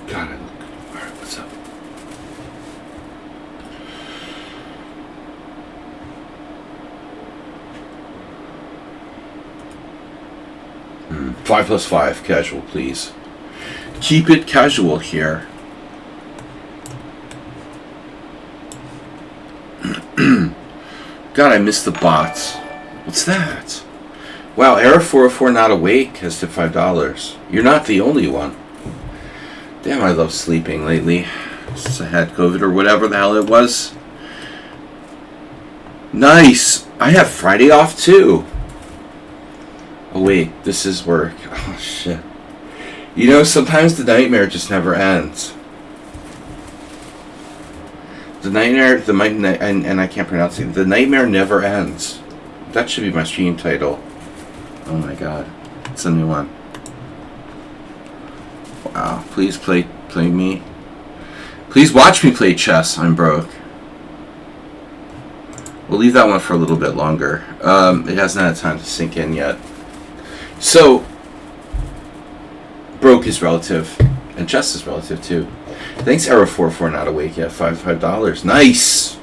God, I look. Alright, what's up? Five plus five, casual, please. Keep it casual here. God, I missed the bots. What's that? Wow, Era 404 Not Awake has tipped $5. You're not the only one. Damn, I love sleeping lately. Since I had COVID or whatever the hell it was. Nice! I have Friday off too. Oh wait, this is work. Oh shit. You know, sometimes the nightmare just never ends. The nightmare, and I can't pronounce it. The nightmare never ends. That should be my stream title. Oh my god, it's a new one. Wow, please play me. Please watch me play chess. I'm broke. We'll leave that one for a little bit longer. It hasn't had time to sink in yet. So, broke is relative, and chess is relative too. Thanks, Arrow44 Not Awake yet. $5. Nice!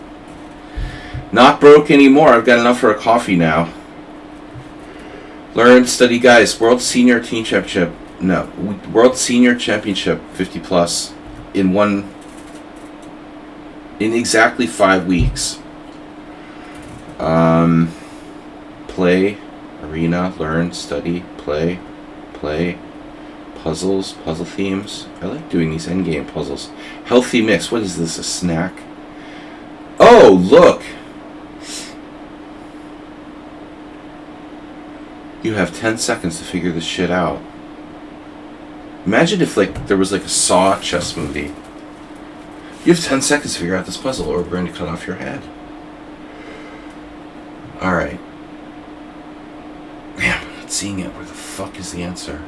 Not broke anymore. I've got enough for a coffee now. Learn, study, guys. World Senior Teen Championship. No. World Senior Championship 50 plus in exactly 5 weeks. Play, arena, learn, study, play, puzzles, puzzle themes. I like doing these endgame puzzles. Healthy mix. What is this, a snack? Oh, look! You have 10 seconds to figure this shit out. Imagine if there was a Saw chess movie. You have 10 seconds to figure out this puzzle or we're going to cut off your head. Alright. Damn, I'm not seeing it. Where the fuck is the answer?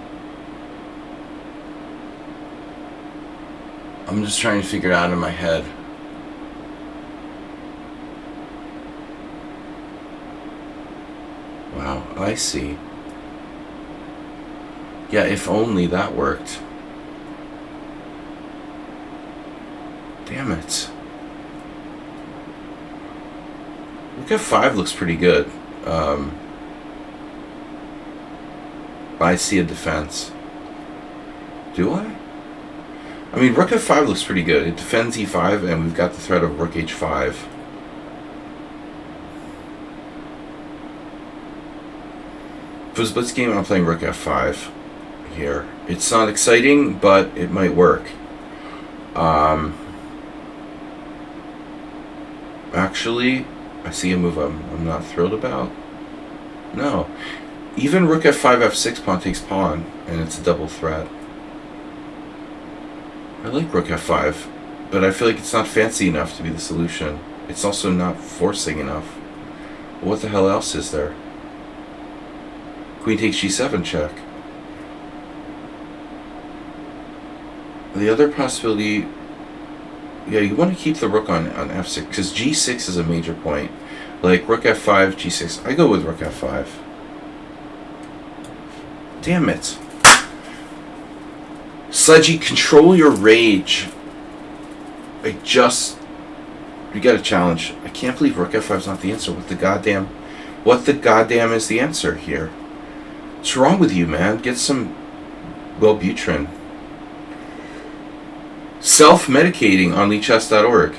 I'm just trying to figure it out in my head. Wow, I see. Yeah, if only that worked. Damn it. Rook F5 looks pretty good. I see a defense. Do I? I mean, Rook F5 looks pretty good. It defends E5, and we've got the threat of Rook H5. For this blitz game, I'm playing Rook F5 here. It's not exciting, but it might work. Actually, I see a move I'm not thrilled about. No. Even Rook F5, F6, pawn takes pawn, and it's a double threat. I like Rook F5, but I feel like it's not fancy enough to be the solution. It's also not forcing enough. What the hell else is there? Queen takes G7 check. The other possibility... Yeah, you want to keep the rook on F6, because G6 is a major point. Like, Rook F5, G6. I go with Rook F5. Damn it. Sledgy, control your rage. You got a challenge. I can't believe Rook F5 is not the answer. What the goddamn is the answer here? What's wrong with you, man? Get some Wellbutrin. Self-medicating on lichess.org.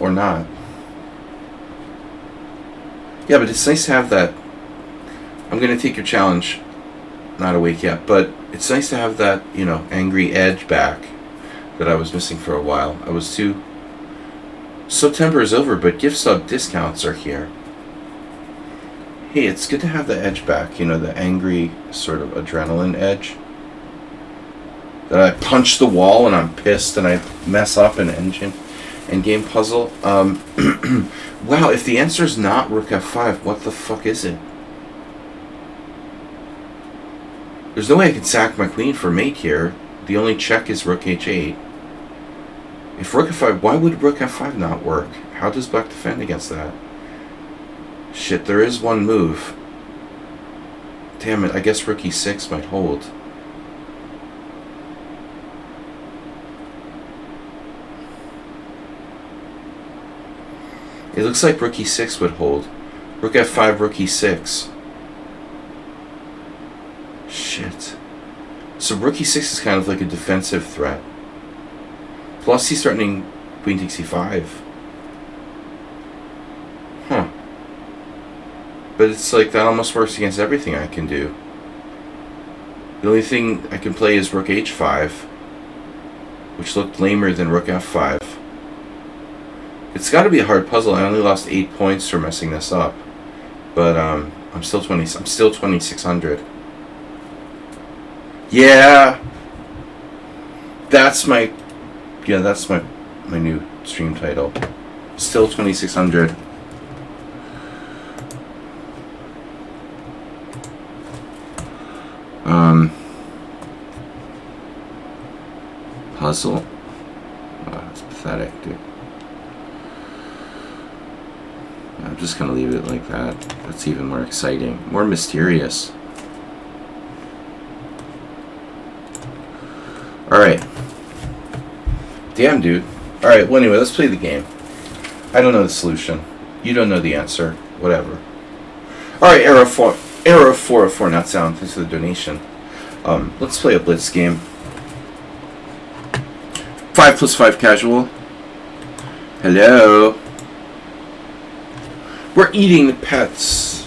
Or not. Yeah, but it's nice to have that. I'm going to take your challenge. Not awake yet, but it's nice to have that, angry edge back that I was missing for a while. I was too... September is over, but gift sub discounts are here. Hey, it's good to have the edge back, the angry sort of adrenaline edge. That I punch the wall and I'm pissed and I mess up an endgame puzzle. Wow, if the answer is not Rook F5, what the fuck is it? There's no way I can sack my queen for mate here. The only check is Rook H8. If Rook F5, why would Rook F5 not work? How does black defend against that? Shit, there is one move. Damn it, I guess Rook E6 might hold. It looks like rook e6 would hold. Rook f5, rook e6. Shit. So rook e6 is kind of like a defensive threat. Plus he's threatening queen takes e5. Huh. But it's like that almost works against everything I can do. The only thing I can play is rook h5, which looked lamer than rook f5. It's got to be a hard puzzle. I only lost 8 points for messing this up, but I'm still 2600. Yeah, that's my new stream title. Still 2600. Puzzle. Oh, that's pathetic, dude. I'm just gonna leave it like that. That's even more exciting, more mysterious. All right. Damn, dude. All right. Well, anyway, let's play the game. I don't know the solution. You don't know the answer. Whatever. All right, Arrow 404, not sound. Thanks for the donation. Let's play a blitz game. 5+5 casual. Hello. We're eating the pets.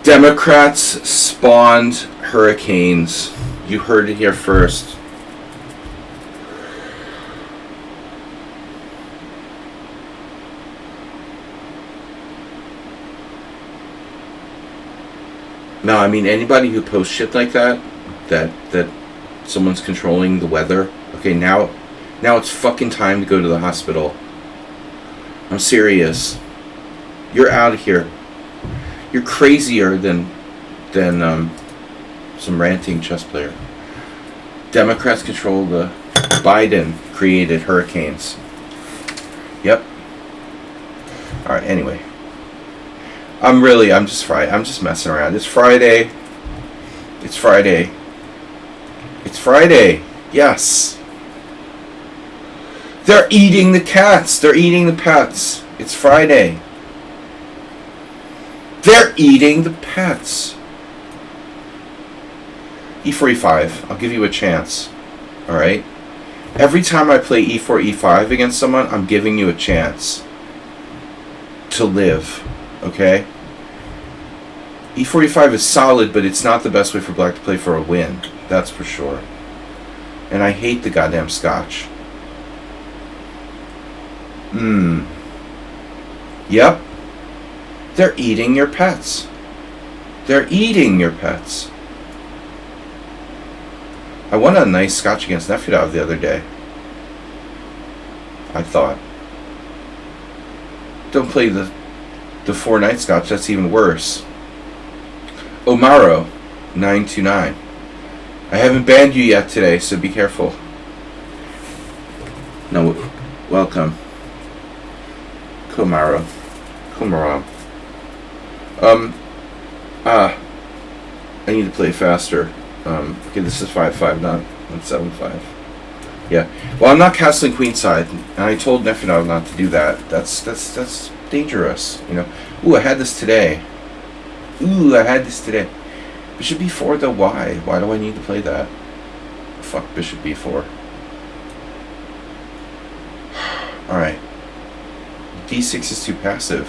Democrats spawned hurricanes. You heard it here first. No, I mean anybody who posts shit like that someone's controlling the weather. Okay, now it's fucking time to go to the hospital. I'm serious. You're out of here. You're crazier than some ranting chess player. Democrats control the Biden created hurricanes. Yep. All right. Anyway, I'm just messing around. It's Friday. It's Friday. It's Friday. Yes. They're eating the cats. They're eating the pets. It's Friday. They're eating the pets. e4, e5. I'll give you a chance. Alright? Every time I play e4, e5 against someone, I'm giving you a chance to live. Okay? e4, e5 is solid, but it's not the best way for black to play for a win. That's for sure. And I hate the goddamn scotch. Yep. They're eating your pets. They're eating your pets. I won a nice scotch against Nefedov the other day. I thought. Don't play the 4-night scotch, that's even worse. Omaro, 929. I haven't banned you yet today, so be careful. No, welcome. Komaro. I need to play faster. Okay, this is 5-5, not 7-5. Yeah. Well, I'm not castling queenside, and I told Nefedov not to do that. That's dangerous, you know. Ooh, I had this today. Bishop b4, though, why? Why do I need to play that? Fuck bishop b4. Alright. d6 is too passive.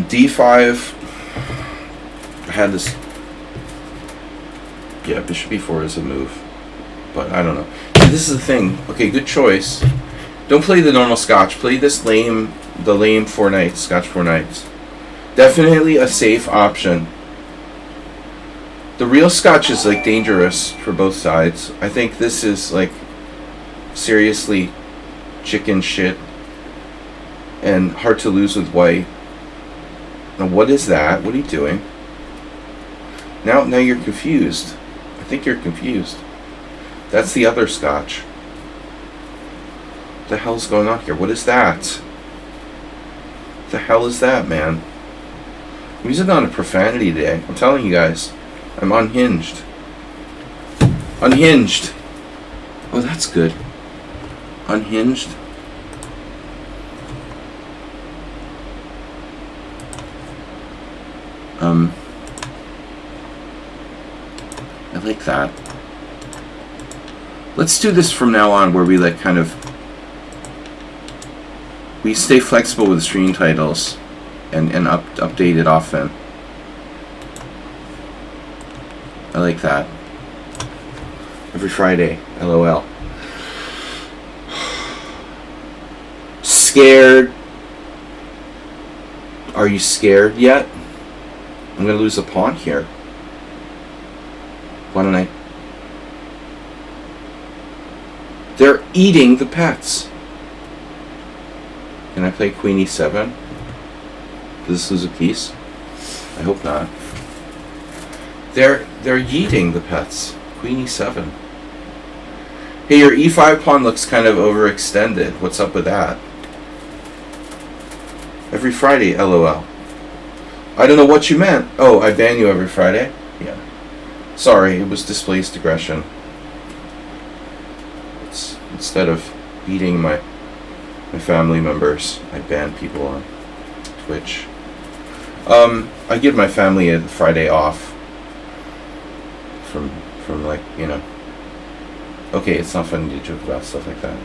d5. I had this. Yeah, bishop b4 is a move. But I don't know. This is the thing. Okay, good choice. Don't play the normal scotch. Play this lame 4 knights. Scotch 4 knights. Definitely a safe option. The real scotch is like dangerous for both sides. I think this is like seriously chicken shit and hard to lose with white. Now what is that? What are you doing? Now you're confused. I think you're confused. That's the other scotch. What the hell's going on here? What is that? What the hell is that, man? I'm using on a profanity today. I'm telling you guys. I'm unhinged. Unhinged. Oh, that's good. Unhinged. I like that. Let's do this from now on, where we like kind of we stay flexible with stream titles and update it often. I like that. Every Friday, LOL. Scared? Are you scared yet? I'm gonna lose a pawn here. Why don't I? They're eating the pets. Can I play Queen E7? Does this lose a piece? I hope not. They're yeeting the pets. Queen E7. Hey, your E5 pawn looks kind of overextended. What's up with that? Every Friday, LOL. I don't know what you meant. Oh, I ban you every Friday? Yeah. Sorry, it was displaced aggression. Instead of beating my family members, I ban people on Twitch. I give my family a Friday off from like, you know. Okay, it's not funny to joke about stuff like that.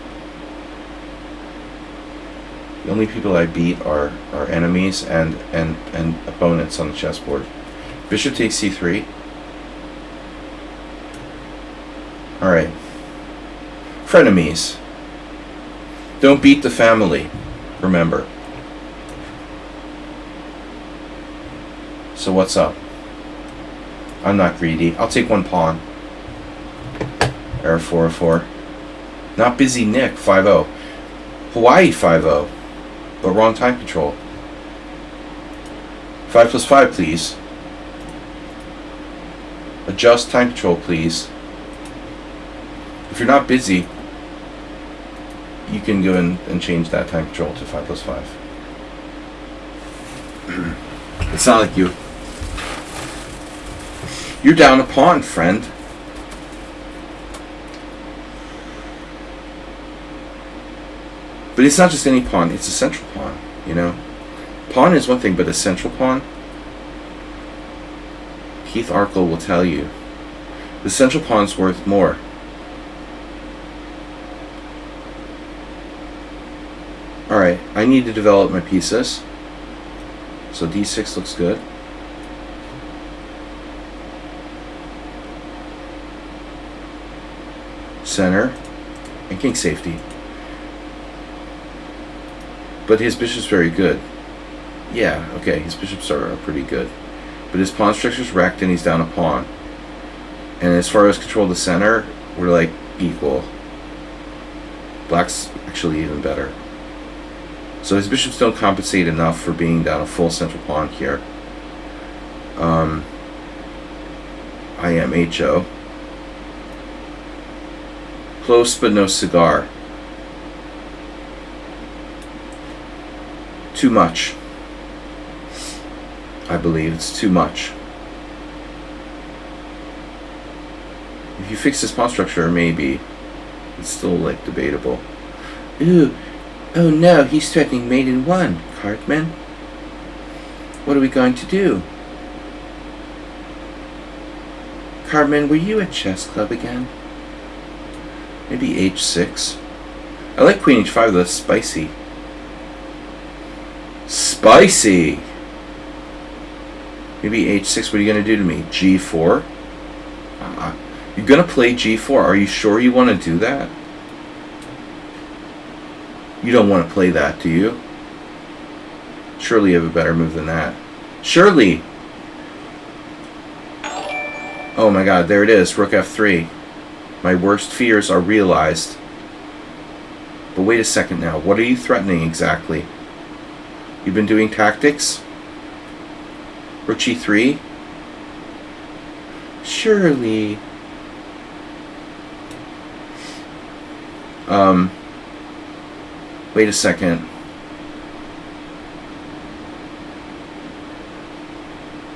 The only people I beat are enemies and opponents on the chessboard. Bishop takes c3. Alright. Frenemies. Don't beat the family. Remember. So what's up? I'm not greedy. I'll take one pawn. Error 404. Not busy Nick 5-0. Hawaii 5-0. But wrong time control. 5 + 5, please. Adjust time control, please. If you're not busy, you can go in and change that time control to 5 + 5. It's not like you're down a pawn, friend. But it's not just any pawn, it's a central pawn, you know? Pawn is one thing, but a central pawn, Keith Arkell will tell you, the central pawn's worth more. Alright, I need to develop my pieces. So d6 looks good. Center. And king safety. But his bishop's very good. Yeah, okay, his bishops are pretty good. But his pawn structure's wrecked and he's down a pawn. And as far as control of the center, we're like equal. Black's actually even better. So his bishops don't compensate enough for being down a full central pawn here. I am HO. Close but no cigar. Too much. I believe it's too much. If you fix this pawn structure, maybe. It's still like debatable. Ooh. Oh no, he's threatening mate in 1, Cartman. What are we going to do? Cartman, were you at chess club again? Maybe h6. I like queen h5 though, that's spicy. Spicy! Maybe h6, what are you going to do to me? g4? You're going to play g4. Are you sure you want to do that? You don't want to play that, do you? Surely you have a better move than that. Surely! Oh my god, there it is. Rook f3. My worst fears are realized. But wait a second now. What are you threatening exactly? You've been doing tactics? Rook g3? Surely. Wait a second.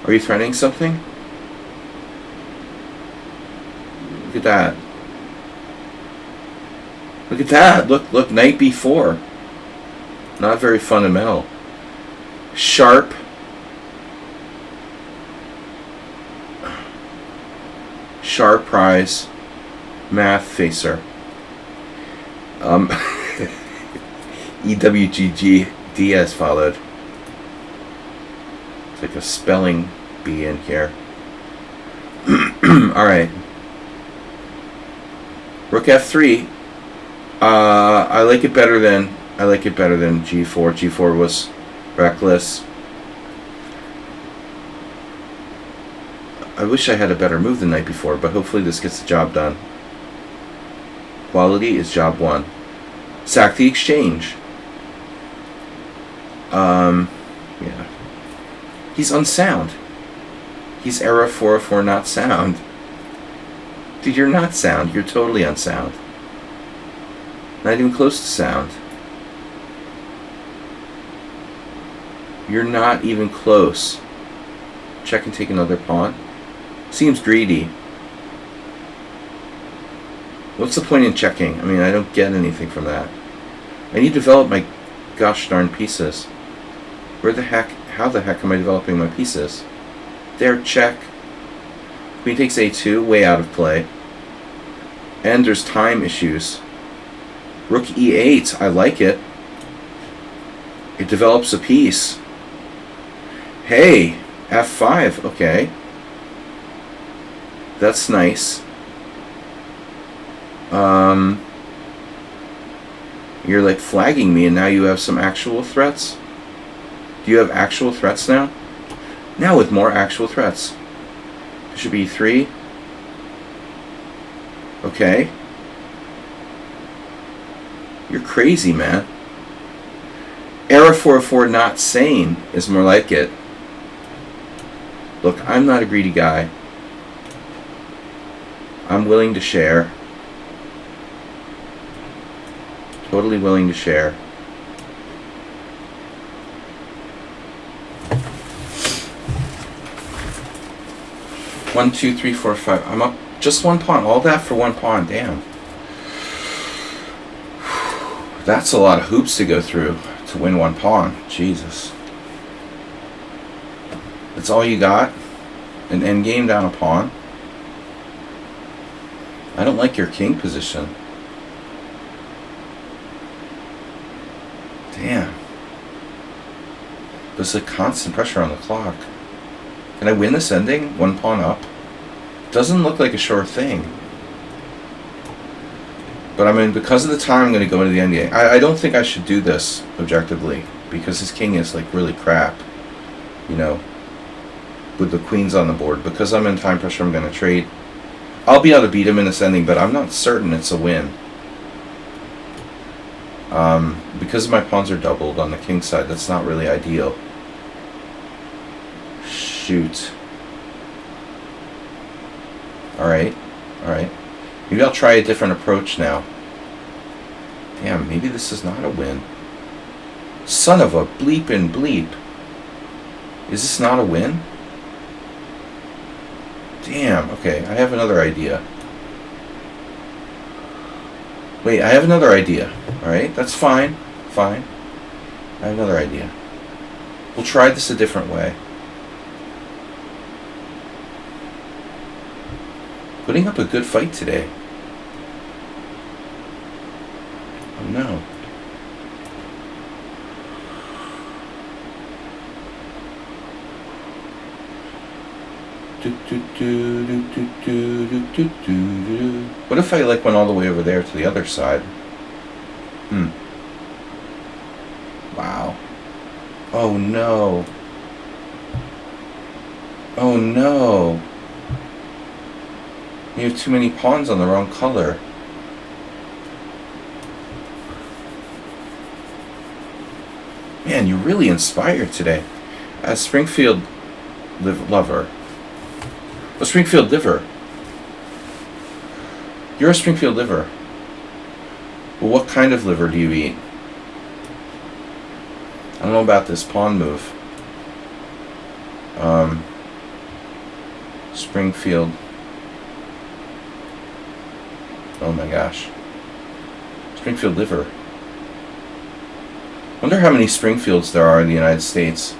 Are you threatening something? Look at that. Look at that. Look, knight b4. Not very fundamental. Sharp. Sharp prize. Math facer. EWGG has followed. It's like a spelling bee in here. Alright. Rook f3. I like it better than g4. G4 was reckless. I wish I had a better move the night before, but hopefully this gets the job done. Quality is job 1. Sack the exchange. Yeah. He's unsound. He's error 404 not sound. Dude, you're not sound. You're totally unsound. Not even close to sound. You're not even close. Check and take another pawn. Seems greedy. What's the point in checking? I mean, I don't get anything from that. I need to develop my gosh darn pieces. How the heck am I developing my pieces? There, check. Queen takes a2, way out of play. And there's time issues. Rook e8, I like it. It develops a piece. Hey, f5, okay. That's nice. You're like flagging me and now you have some actual threats? Do you have actual threats now? Now with more actual threats. Bishop e3. Okay. You're crazy, man. Error 404 not sane is more like it. Look, I'm not a greedy guy. I'm willing to share. Totally willing to share. One, two, three, four, five. I'm up just one pawn. All that for one pawn. Damn. That's a lot of hoops to go through to win one pawn. Jesus. That's all you got? An endgame down a pawn? I don't like your king position. Damn. There's a constant pressure on the clock. Can I win this ending? One pawn up? Doesn't look like a sure thing. But I mean, because of the time, I'm going to go into the endgame. I don't think I should do this objectively, because his king is like really crap. You know, with the queens on the board. Because I'm in time pressure, I'm going to trade. I'll be able to beat him in this ending, but I'm not certain it's a win. Because my pawns are doubled on the king side, that's not really ideal. Shoot. Alright, alright. Maybe I'll try a different approach now. Damn, maybe this is not a win. Son of a bleep and bleep. Is this not a win? Damn, okay, I have another idea. Wait, I have another idea. Alright, that's fine. Fine. I have another idea. We'll try this a different way. Putting up a good fight today. Oh no. What if I like went all the way over there to the other side? Wow. Oh no. Oh no. You have too many pawns on the wrong color. Man, you're really inspired today. As Springfield lover. A Springfield liver. You're a Springfield liver. Well, what kind of liver do you eat? I don't know about this pawn move. Springfield. Oh my gosh. Springfield liver. Wonder how many Springfields there are in the United States.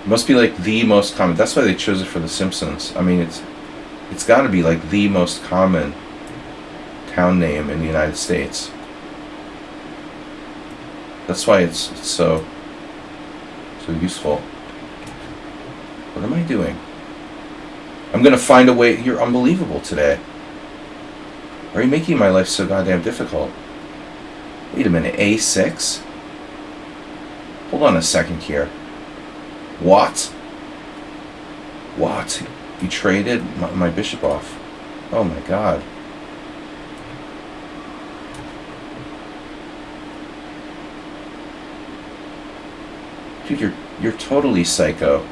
It must be like the most common. That's why they chose it for The Simpsons. I mean, it's got to be like the most common town name in the United States. That's why it's so useful. What am I doing? I'm gonna find a way. You're unbelievable today. Why are you making my life so goddamn difficult? Wait a minute, A6? Hold on a second here. What? What? You traded my bishop off. Oh my god. Dude, you're totally psycho.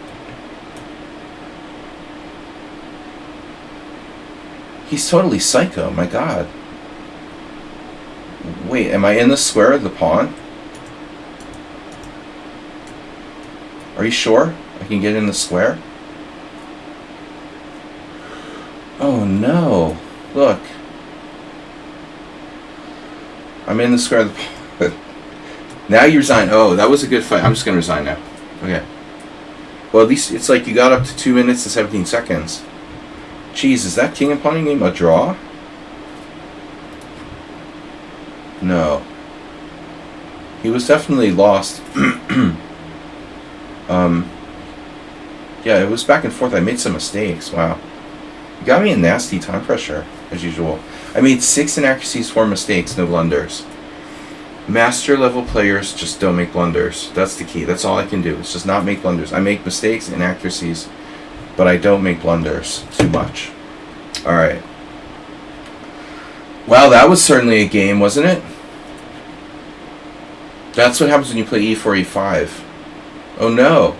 He's totally psycho, my god. Wait, am I in the square of the pawn? Are you sure I can get in the square? Oh no. Look. I'm in the square of the pawn. Now you resign. Oh, that was a good fight. I'm just going to resign now. Okay. Well, at least it's like you got up to 2 minutes and 17 seconds. Jeez, is that king and pawn game a draw? No. He was definitely lost. Yeah, it was back and forth. I made some mistakes. Wow. You got me in nasty time pressure, as usual. I made 6 inaccuracies, 4 mistakes, no blunders. Master level players just don't make blunders. That's the key. That's all I can do. It's just not make blunders. I make mistakes, inaccuracies, but I don't make blunders too much. Alright. Wow, that was certainly a game, wasn't it? That's what happens when you play e4, e5. Oh no.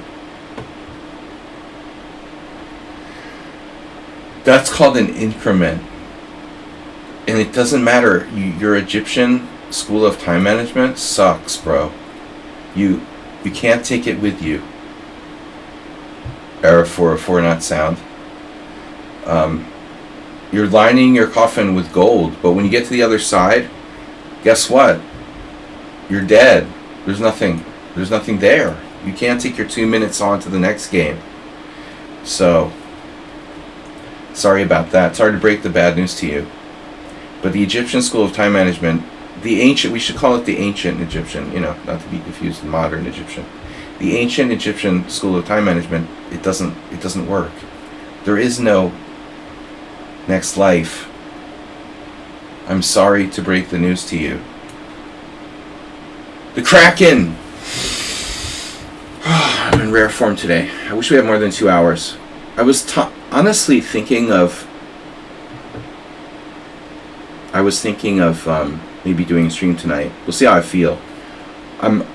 That's called an increment. And it doesn't matter. Your Egyptian school of time management sucks, bro. You can't take it with you. Error 404 not sound. You're lining your coffin with gold, but when you get to the other side, guess what? You're dead. There's nothing there. You can't take your 2 minutes on to the next game. So, sorry about that. Sorry to break the bad news to you. But the Egyptian school of time management, we should call it the ancient Egyptian, not to be confused with modern Egyptian. The ancient Egyptian school of time management, it doesn't work. There is no next life. I'm sorry to break the news to you. The Kraken! I'm in rare form today. I wish we had more than 2 hours. I was honestly thinking of maybe doing a stream tonight. We'll see how I feel. I'm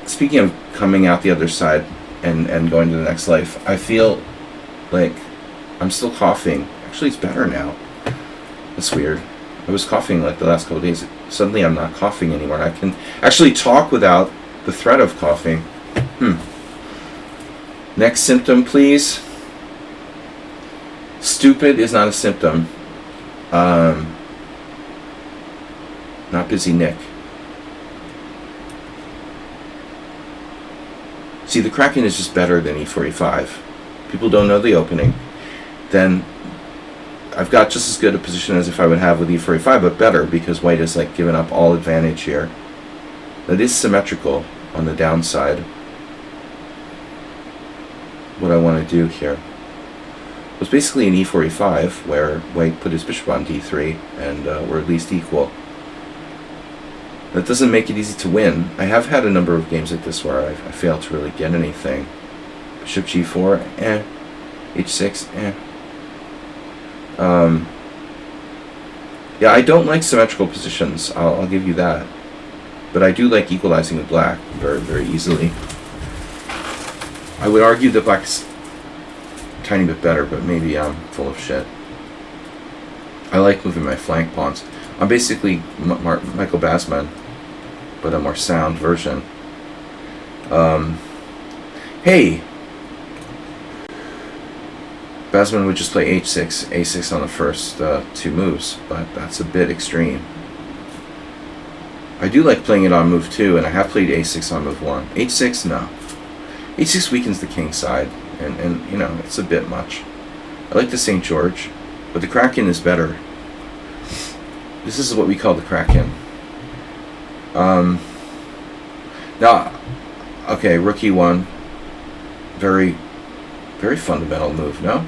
speaking of coming out the other side and going to the next life. I feel like I'm still coughing. Actually, it's better now. That's weird. I was coughing like the last couple of days. Suddenly I'm not coughing anymore. I can actually talk without the threat of coughing. Next symptom, please. Stupid is not a symptom. Not busy Nick. See, the Kraken is just better than e4, e5. People don't know the opening. Then I've got just as good a position as if I would have with e4, e5, but better because white is like giving up all advantage here. That is symmetrical on the downside. What I want to do here was basically an e4, e5 where white put his bishop on d3 and we're at least equal. That doesn't make it easy to win. I have had a number of games like this where I failed to really get anything. Bishop g4, h6, yeah, I don't like symmetrical positions. I'll give you that. But I do like equalizing with black very, very easily. I would argue that black's a tiny bit better, but maybe I'm full of shit. I like moving my flank pawns. I'm basically Michael Bassman, but a more sound version. Hey! Basman would just play h6, a6 on the first two moves, but that's a bit extreme. I do like playing it on move 2, and I have played a6 on move 1. h6, no. h6 weakens the king side, and you know, it's a bit much. I like the St. George, but the Kraken is better. This is what we call the Kraken. Now, okay, rook e1. Very, very fundamental move, no?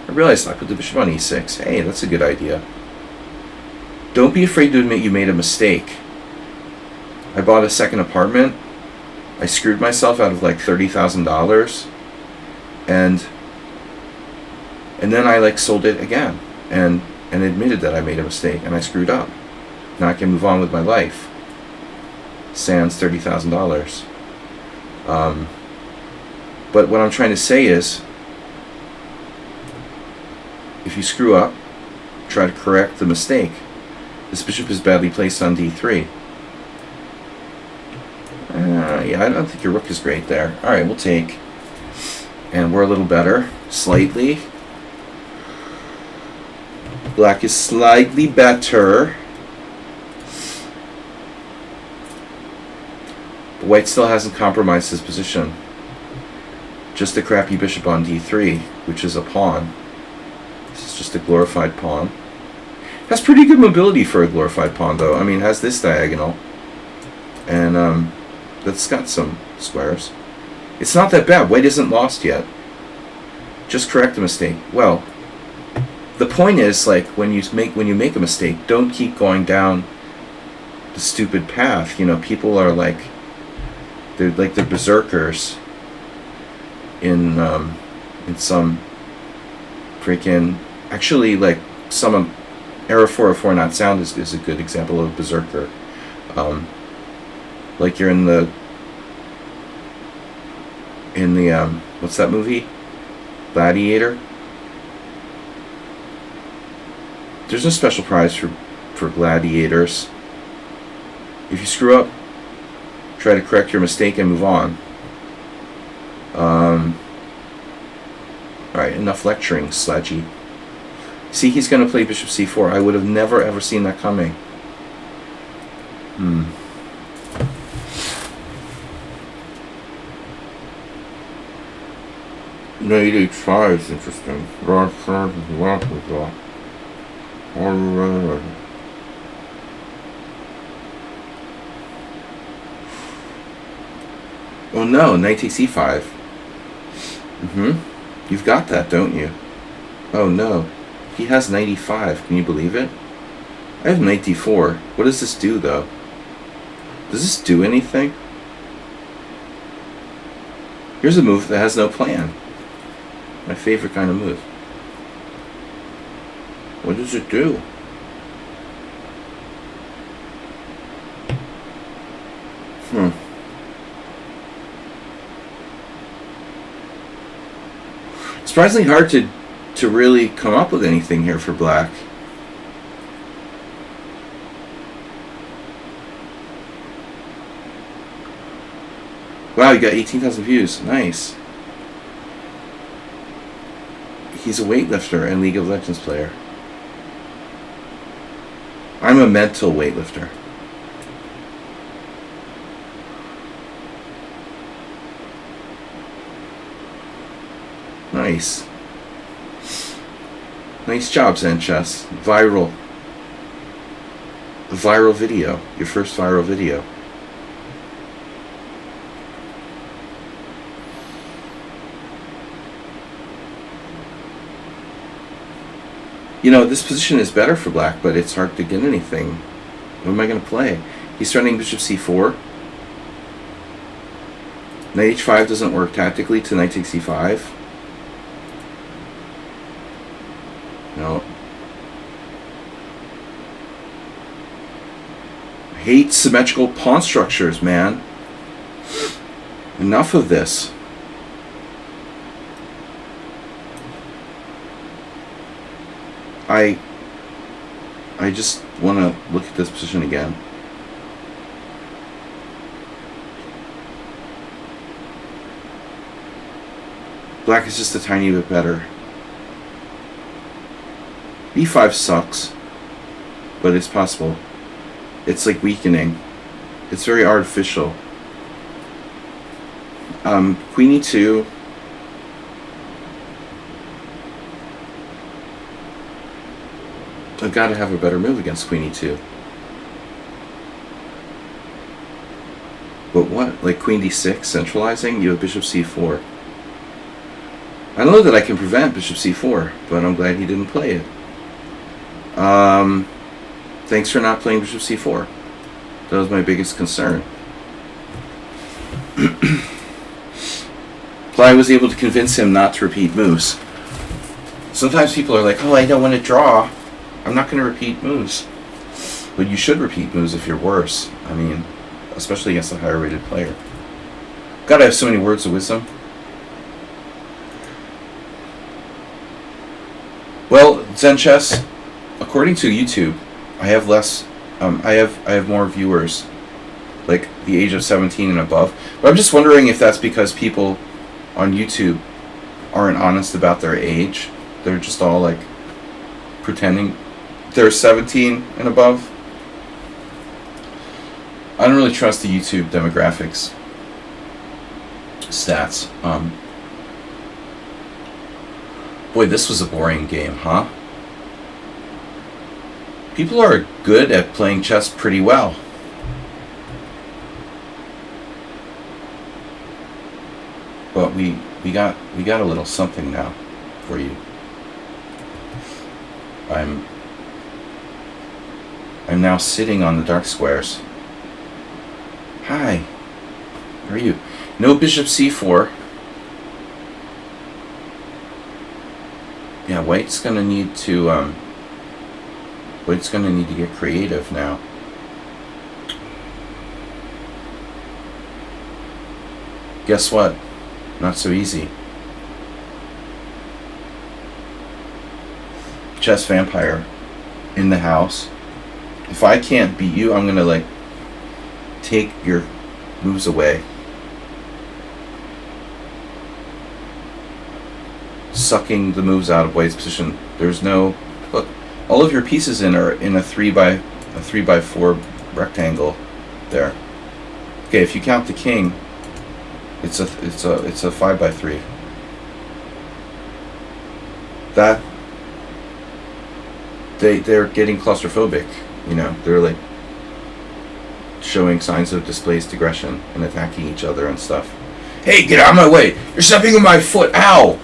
I realized I put the bishop on e6. Hey, that's a good idea. Don't be afraid to admit you made a mistake. I bought a second apartment. I screwed myself out of like $30,000, and then I like sold it again and admitted that I made a mistake and I screwed up. Now I can move on with my life. Sans $30,000. But what I'm trying to say is, if you screw up, try to correct the mistake. This bishop is badly placed on d3. Yeah, I don't think your rook is great there. Alright, we'll take. And we're a little better. Slightly. Black is slightly better. But white still hasn't compromised his position. Just a crappy bishop on d3, which is a pawn. This is just a glorified pawn. Has pretty good mobility for a glorified pawn, though. I mean, it has this diagonal. And that's got some squares. It's not that bad. White isn't lost yet. Just correct the mistake. Well, the point is, like, when you make a mistake, don't keep going down the stupid path. You know, people are like, they're berserkers in some freaking, actually, like, some Error 404 Not Sound is a good example of a berserker. Like you're in the what's that movie? Gladiator. There's no special prize for gladiators. If you screw up, try to correct your mistake and move on. Alright, enough lecturing, Sledgy. See, he's going to play bishop c4. I would have never ever seen that coming. Knight h5 is interesting. Oh no, knight takes e5. You've got that, don't you? Oh no. He has knight e5. Can you believe it? I have knight d4. What does this do, though? Does this do anything? Here's a move that has no plan. My favorite kind of move. What does it do? Surprisingly hard to really come up with anything here for black. Wow, you got 18,000 views. Nice. He's a weightlifter and League of Legends player. I'm a mental weightlifter. Nice. Nice job, Zenchess. Viral video. Your first viral video. You know, this position is better for black, but it's hard to get anything. What am I going to play? He's threatening bishop c4. Knight h5 doesn't work tactically to knight takes e5. No. I hate symmetrical pawn structures, man. Enough of this. I just want to look at this position again. Black is just a tiny bit better. b5 sucks, but it's possible. It's like weakening. It's very artificial. Queen e2. I've got to have a better move against Queen e2. But what? Like Queen d6 centralizing? You have Bishop c4. I know that I can prevent Bishop c4, but I'm glad he didn't play it. Thanks for not playing Bishop c4. That was my biggest concern. So I was able to convince him not to repeat moves. Sometimes people are like, oh, I don't want to draw. I'm not going to repeat moves. But you should repeat moves if you're worse. I mean, especially against a higher rated player. God, I have so many words of wisdom. Well, Zen Chess, according to YouTube, I have less. I have more viewers, like the age of 17 and above. But I'm just wondering if that's because people on YouTube aren't honest about their age. They're just all like pretending they're 17 and above. I don't really trust the YouTube demographics stats. Boy, this was a boring game, huh? People are good at playing chess pretty well. But we got a little something now for you. I'm now sitting on the dark squares. Hi. How are you? No Bishop c4. Yeah, White's gonna need to get creative now. Guess what? Not so easy. Chess Vampire in the house. If I can't beat you, I'm gonna like take your moves away. Sucking the moves out of White's position. There's no look. All of your pieces are in a 3x4 rectangle there. Okay, if you count the king, it's a 5x3. That they're getting claustrophobic, you know. They're like showing signs of displaced aggression and attacking each other and stuff. Hey, get out of my way! You're stepping on my foot! Ow!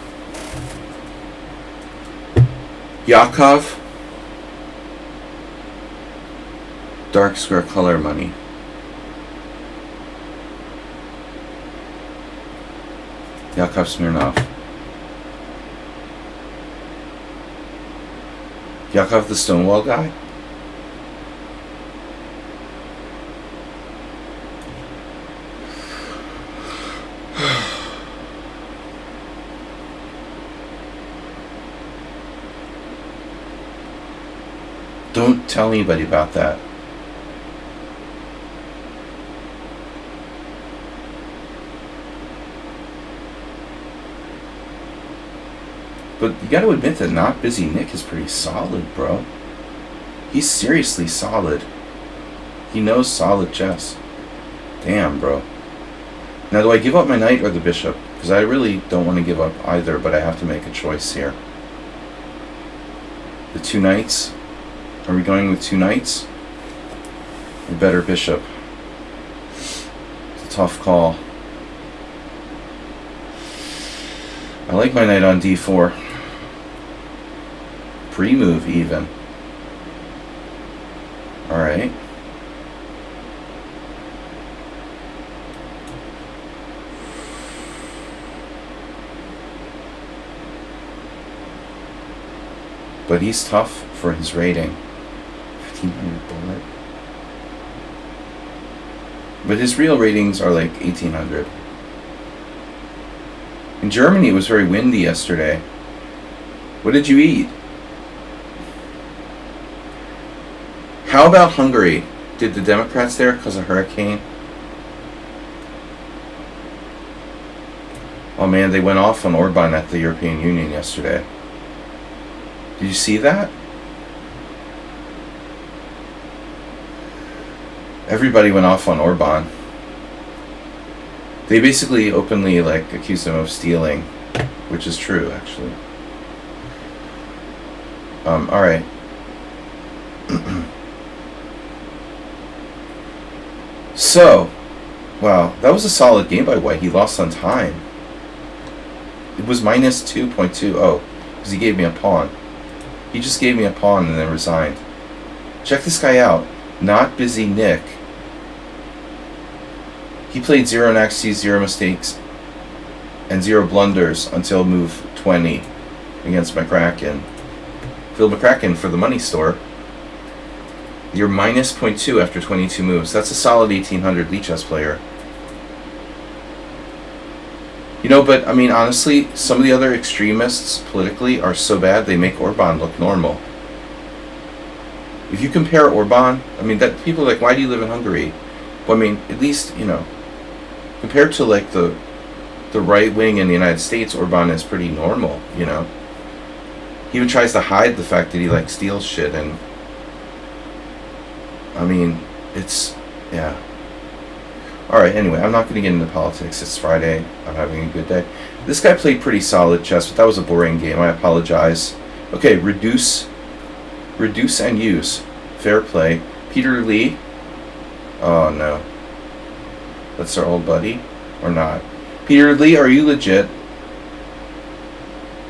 Yakov, dark square color money. Yakov Smirnov. Yakov the Stonewall guy? Don't tell anybody about that. But you gotta admit that Not Busy Nick is pretty solid, bro. He's seriously solid. He knows solid chess. Damn, bro. Now, do I give up my knight or the bishop? Because I really don't want to give up either, but I have to make a choice here. The two knights. Are we going with two knights? Or better bishop? It's a tough call. I like my knight on d4. Pre-move even. Alright. But he's tough for his rating. 1500 bullet. But his real ratings are like 1800. In Germany, it was very windy yesterday. What did you eat? How about Hungary? Did the Democrats there cause a hurricane? Oh man, they went off on Orban at the European Union yesterday. Did you see that? Everybody went off on Orban. They basically openly like accused him of stealing, which is true actually. All right. So, wow, that was a solid game by White. He lost on time. It was minus 2.20 because he gave me a pawn. He just gave me a pawn and then resigned. Check this guy out. Not Busy Nick. He played 0 naxes, 0 mistakes, and 0 blunders until move 20 against McCracken. Phil McCracken for the money store. You're minus 0.2 after 22 moves. That's a solid 1800 lichess player. You know, but I mean, honestly, some of the other extremists politically are so bad they make Orban look normal. If you compare Orban, I mean, that people are like, why do you live in Hungary? Well, I mean, at least, you know, compared to like the right wing in the United States, Orban is pretty normal, you know. He even tries to hide the fact that he like steals shit, and I mean, it's, yeah. Alright, anyway, I'm not going to get into politics. It's Friday. I'm having a good day. This guy played pretty solid chess, but that was a boring game. I apologize. Okay, reduce and use. Fair play. Peter Lee. Oh, no. That's our old buddy? Or not? Peter Lee, are you legit?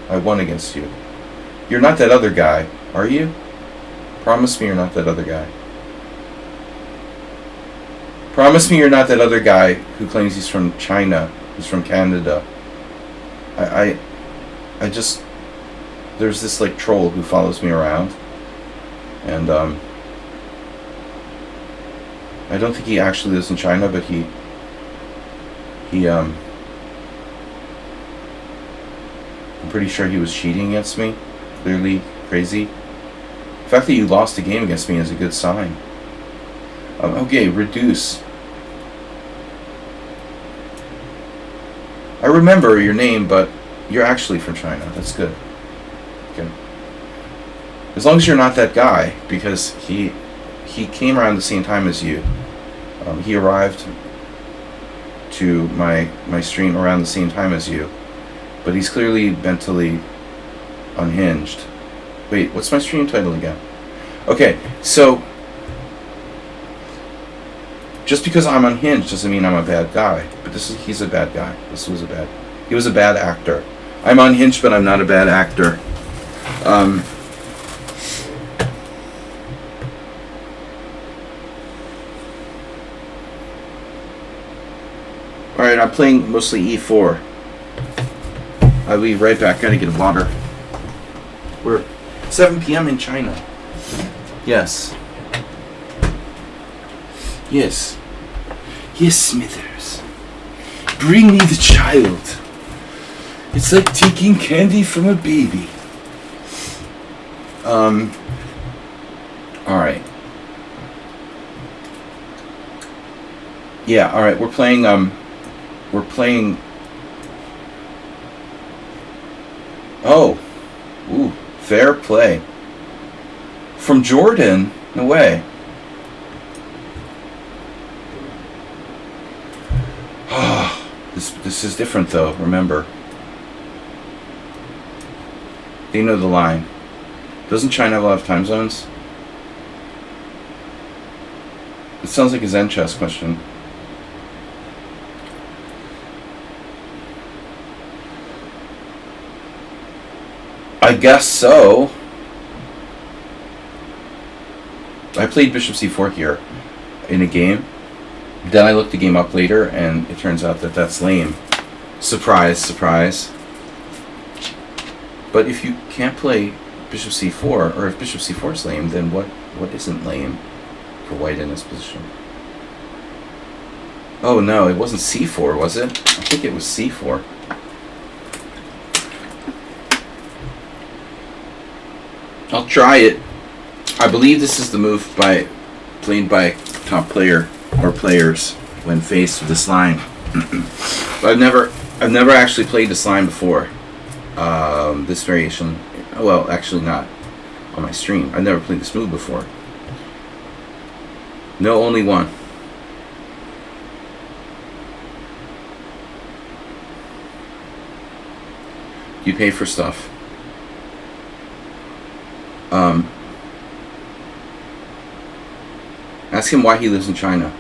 I won against you. You're not that other guy, are you? Promise me you're not that other guy. Promise me you're not that other guy who claims he's from China, who's from Canada. I just, there's this like troll who follows me around, and I don't think he actually lives in China, but he I'm pretty sure he was cheating against me. Clearly crazy. The fact that you lost a game against me is a good sign. Okay, reduce. I remember your name, but you're actually from China. That's good. Okay. As long as you're not that guy, because he came around the same time as you. He arrived to my stream around the same time as you, but he's clearly mentally unhinged. Wait, what's my stream title again? Okay, so just because I'm unhinged doesn't mean I'm a bad guy. But he's a bad guy. He was a bad actor. I'm unhinged, but I'm not a bad actor. Alright, I'm playing mostly e4. I'll be right back. Gotta get water. We're 7 p.m. in China. Yes. Yes. Yes, Smithers. Bring me the child. It's like taking candy from a baby. Alright. Yeah, alright, we're playing, oh. Ooh, fair play. From Jordan? No way. This is different though, remember. They know the line. Doesn't China have a lot of time zones? It sounds like a Zen chess question. I guess so. I played bishop c4 here in a game. Then I looked the game up later, and it turns out that that's lame. Surprise, surprise. But if you can't play bishop c4, or if bishop c4 is lame, then what isn't lame for white in this position? Oh no, it wasn't c4, was it? I think it was c4. I'll try it. I believe this is the move played by top player or players when faced with this line. But I've never I've never actually played this line before. This variation. Well, actually not on my stream. I've never played this move before. No, only one. You pay for stuff. Ask him why he lives in China.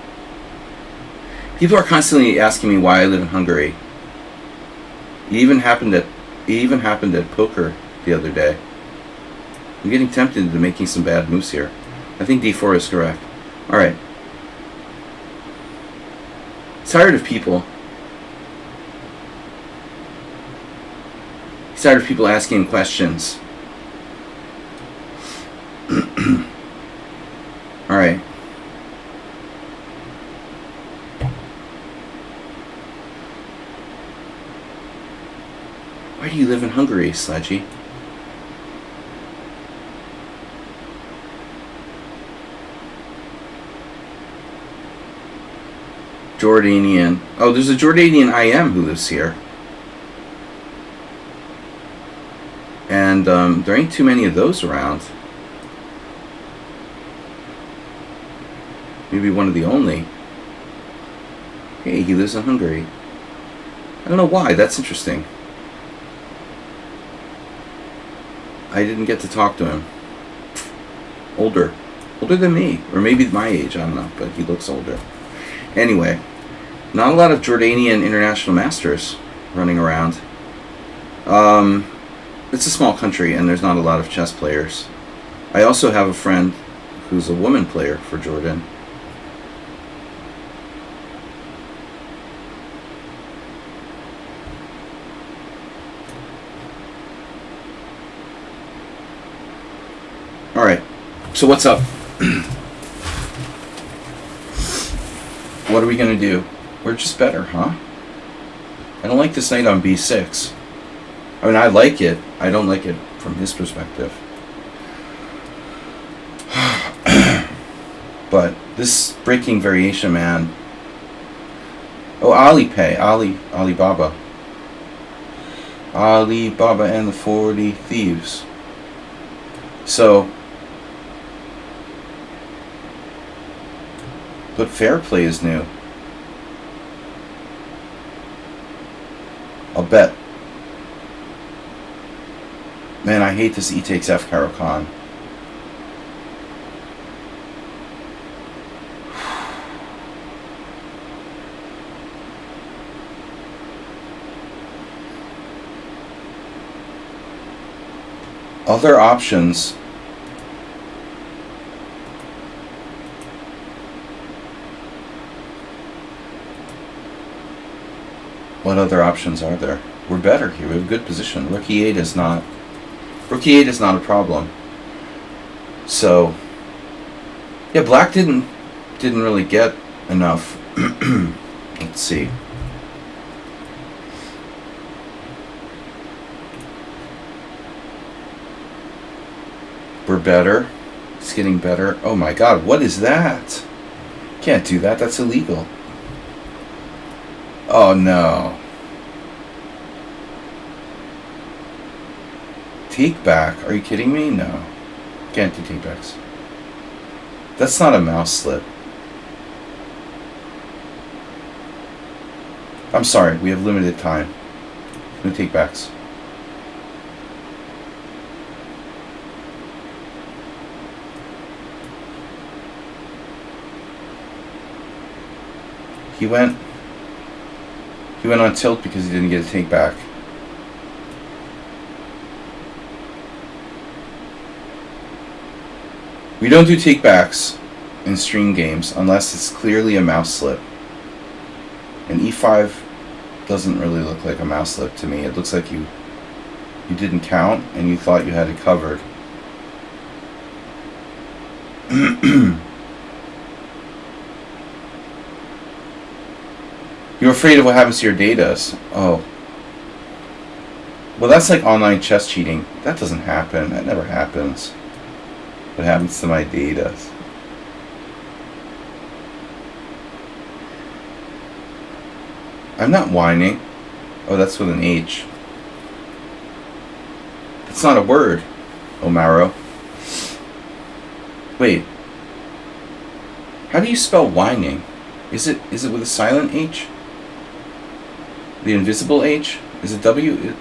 People are constantly asking me why I live in Hungary. It even happened at poker the other day. I'm getting tempted into making some bad moves here. I think d4 is correct. Alright. Tired of people. He's tired of people asking him questions. Alright. Why do you live in Hungary, Sledgy? Jordanian. Oh, there's a Jordanian IM who lives here. And there ain't too many of those around. Maybe one of the only. Hey, he lives in Hungary. I don't know why. That's interesting. I didn't get to talk to him. Older than me. Or maybe my age. I don't know. But he looks older. Anyway. Not a lot of Jordanian international masters running around. It's a small country and there's not a lot of chess players. I also have a friend who's a woman player for Jordan. Alright, so what's up? What are we going to do? We're just better, huh? I don't like this knight on b6. I mean, I like it. I don't like it from his perspective. But this breaking variation, man. Oh, Alibaba. Alibaba and the 40 Thieves. So, but fair play is new. I'll bet. Man, I hate this E takes F Caro-Kann. Other options. What other options are there? We're better here. We have a good position. Rook E8 is not. Rook E8 is not a problem. So, yeah, black didn't really get enough. Let's see. We're better. It's getting better. Oh my god, what is that? Can't do that. That's illegal. Oh no. Take back? Are you kidding me? No. Can't do take backs. That's not a mouse slip. I'm sorry, we have limited time. No take backs. He went on tilt because he didn't get a take back. We don't do take backs in stream games unless it's clearly a mouse slip. And E5 doesn't really look like a mouse slip to me. It looks like you didn't count and you thought you had it covered. You're afraid of what happens to your data. Oh. Well, that's like online chess cheating. That doesn't happen. That never happens. What happens to my data? I'm not whining. Oh, that's with an H. It's not a word, Omaro. Wait. How do you spell whining? Is it with a silent H? The invisible H? Is it W?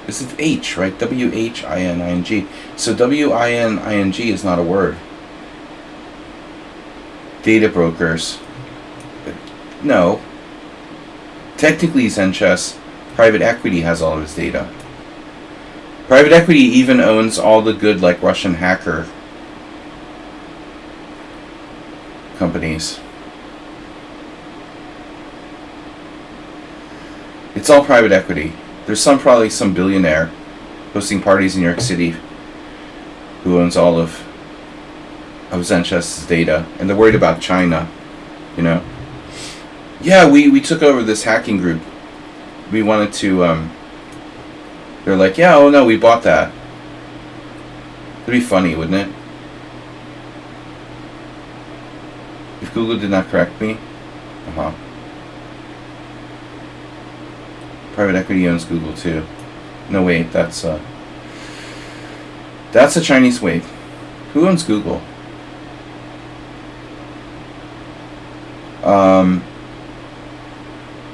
Is it H, right? W-H-I-N-I-N-G. So W-I-N-I-N-G is not a word. Data brokers. No. Technically, Zen Chess, private equity has all of his data. Private equity even owns all the good, like, Russian hacker companies. It's all private equity. There's probably some billionaire hosting parties in New York City who owns all of Zen Chess's data, and they're worried about China, you know. Yeah, we took over this hacking group. We wanted to, they're like, yeah, oh no, we bought that. It'd be funny, wouldn't it? If Google did not correct me. Private equity owns Google too. No, wait, that's a Chinese wave. Who owns Google?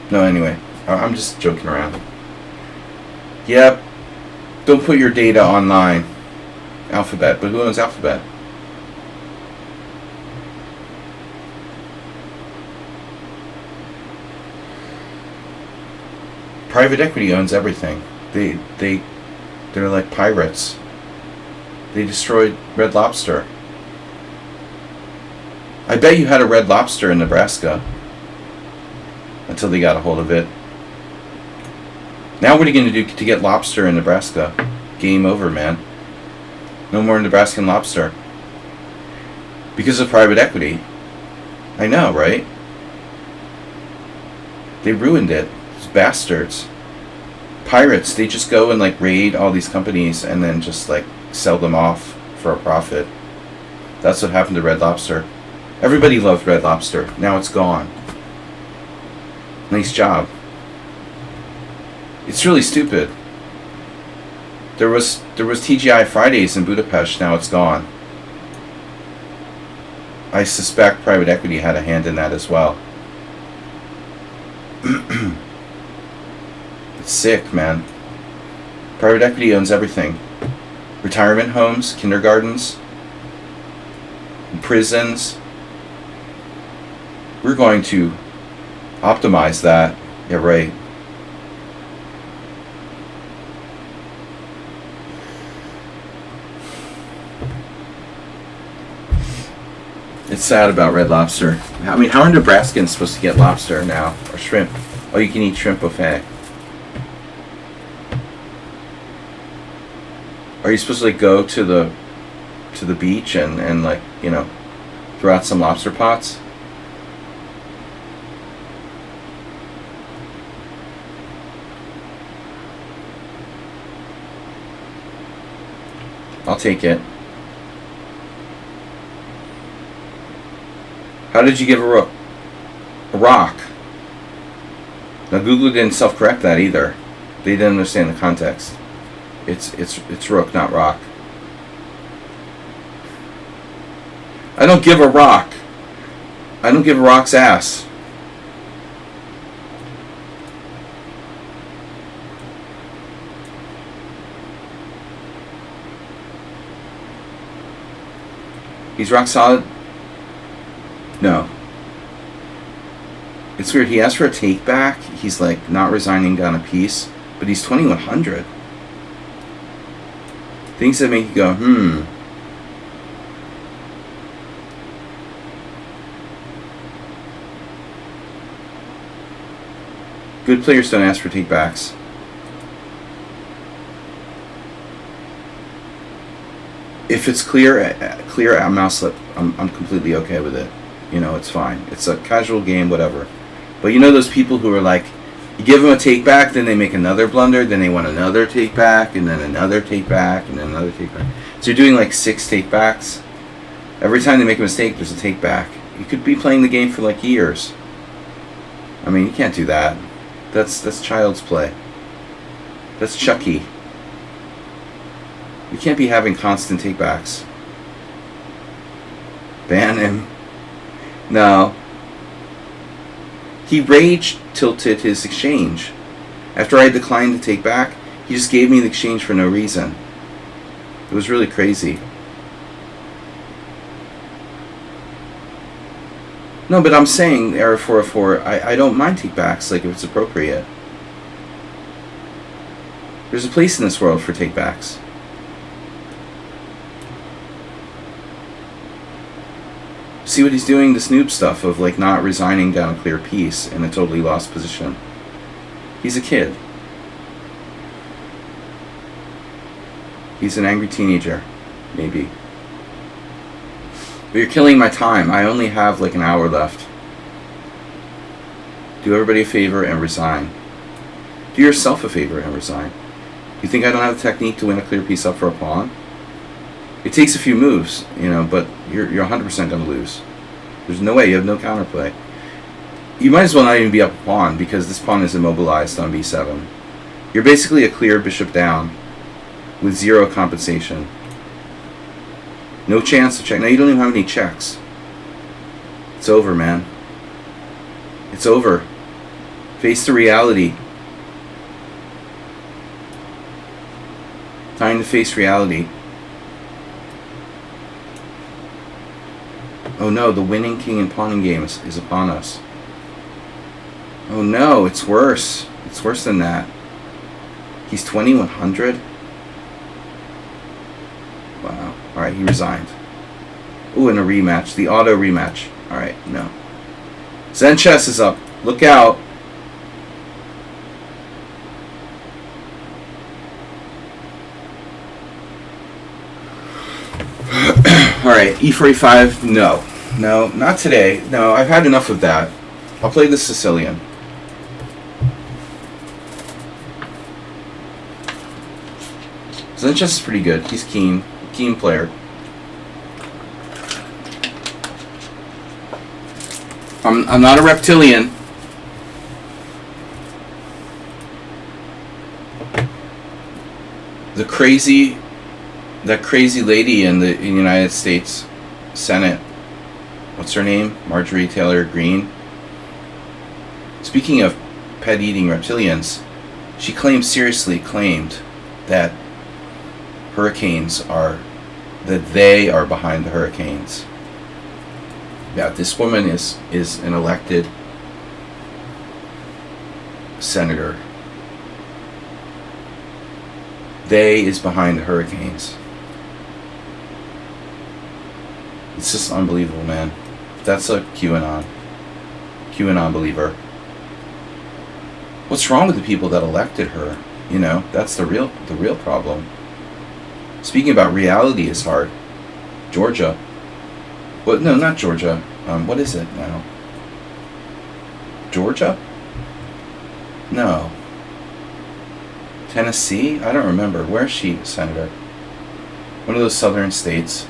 No, anyway, I'm just joking around. Yep. Don't put your data online. Alphabet, but who owns Alphabet? Private equity owns everything. They're like pirates. They destroyed Red Lobster. I bet you had a Red Lobster in Nebraska until they got a hold of it. Now what are you going to do to get lobster in Nebraska? Game over, man. No more Nebraskan lobster. Because of private equity. I know, right? They ruined it. Those bastards. Pirates, they just go and like raid all these companies and then just like sell them off for a profit. That's what happened to Red Lobster. Everybody loved Red Lobster. Now it's gone. Nice job. It's really stupid. There was TGI Fridays in Budapest. Now it's gone. I suspect private equity had a hand in that as well. It's sick, man. Private equity owns everything. Retirement homes, kindergartens, prisons. We're going to optimize that. Yeah, right. It's sad about Red Lobster. I mean, how are Nebraskans supposed to get lobster now? Or shrimp? Oh, you can eat shrimp buffet. Are you supposed to like go to the beach and like, you know, throw out some lobster pots? I'll take it. How did you give a rook? A rock. Now Google didn't self-correct that either. They didn't understand the context. It's rook, not rock. I don't give a rock. I don't give a rock's ass. He's rock solid? No. It's weird. He asked for a take back. He's like not resigning down a piece, but he's 2100. Things that make you go, Good players don't ask for take backs. If it's clear mouse slip, I'm completely okay with it. You know, it's fine. It's a casual game, whatever. But you know those people who are like, you give them a take back, then they make another blunder, then they want another take back, and then another take back, and then another take back. So you're doing like 6 take backs. Every time they make a mistake, there's a take back. You could be playing the game for like years. I mean, you can't do that. That's child's play. That's Chucky. We can't be having constant takebacks. Ban him. No. He rage tilted his exchange. After I declined to take back, he just gave me the exchange for no reason. It was really crazy. No, but I'm saying, Error 404, I don't mind takebacks, like if it's appropriate. There's a place in this world for takebacks. See what he's doing, this noob stuff of like not resigning down a clear piece in a totally lost position. He's a kid. He's an angry teenager, maybe. But you're killing my time. I only have like an hour left. Do everybody a favor and resign. Do yourself a favor and resign. You think I don't have the technique to win a clear piece up for a pawn? It takes a few moves, you know, but you're 100% going to lose. There's no way. You have no counterplay. You might as well not even be up a pawn because this pawn is immobilized on b7. You're basically a clear bishop down with zero compensation. No chance to check. Now you don't even have any checks. It's over, man. It's over. Face the reality. Time to face reality. Oh no, the winning king and pawning game is upon us. Oh no, it's worse. It's worse than that. He's 2100? Wow. Alright, he resigned. Ooh, and a rematch. The auto rematch. Alright, no. Zen Chess is up. Look out. Alright, e4, e5. No. No, not today. No, I've had enough of that. I'll play the Sicilian. Zen Chess is pretty good. He's keen. Keen player. I'm not a reptilian. That crazy lady in the United States Senate, what's her name? Marjorie Taylor Greene. Speaking of pet-eating reptilians, she seriously claimed that they are behind the hurricanes. Yeah, this woman is an elected senator. They is behind the hurricanes. It's just unbelievable, man. That's a QAnon believer. What's wrong with the people that elected her? You know, that's the real problem. Speaking about reality is hard. Georgia. Well, no, not Georgia. What is it now? Georgia? No. Tennessee? I don't remember. Where is she, Senator? One of those southern states.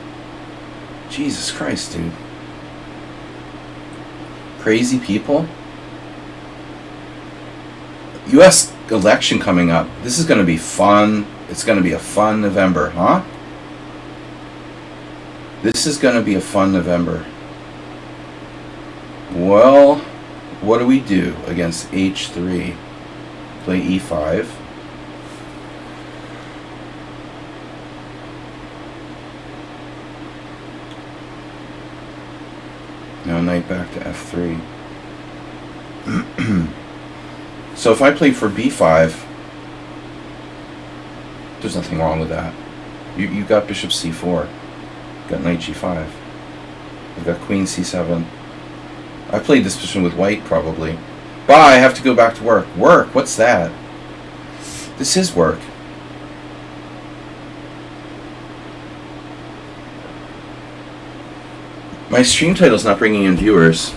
Jesus Christ, dude. Crazy people? U.S. election coming up. This is going to be fun. It's going to be a fun November, huh? This is going to be a fun November. Well, what do we do against h3? Play e5. Now knight back to f3. So if I play for b5, there's nothing wrong with that. You got bishop c4. Got knight g5. I've got queen c7. I played this position with white, probably. Bye, I have to go back to work. Work? What's that? This is work. My stream title's not bringing in viewers.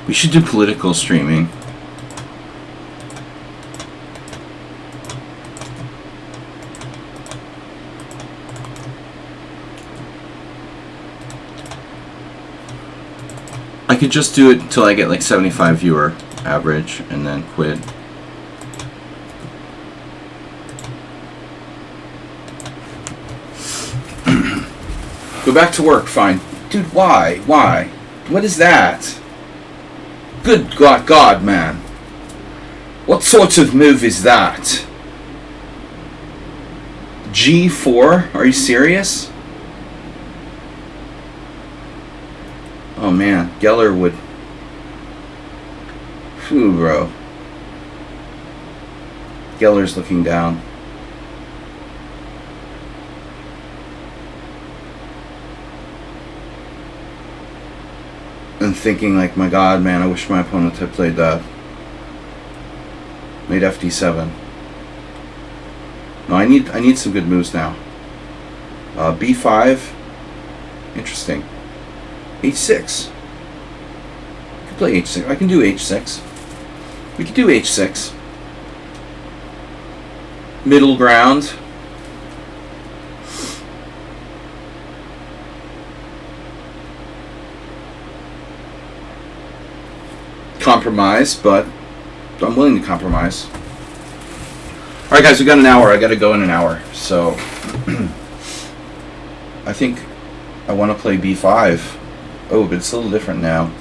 We should do political streaming. I could just do it until I get like 75 viewer average and then quit. Go back to work, fine. Dude, why? Why? What is that? Good God, man. What sort of move is that? G4? Are you serious? Oh man, Geller would... Phew, bro. Geller's looking down. And thinking like, my God, man, I wish my opponent had played that. Made FD7. No, I need some good moves now. B5. Interesting. H6. I can play H6. I can do H6. We can do H6. Middle ground. Compromise, but I'm willing to compromise. Alright guys, we got an hour. I gotta go in an hour. So I think I want to play B5. Oh, but it's a little different now.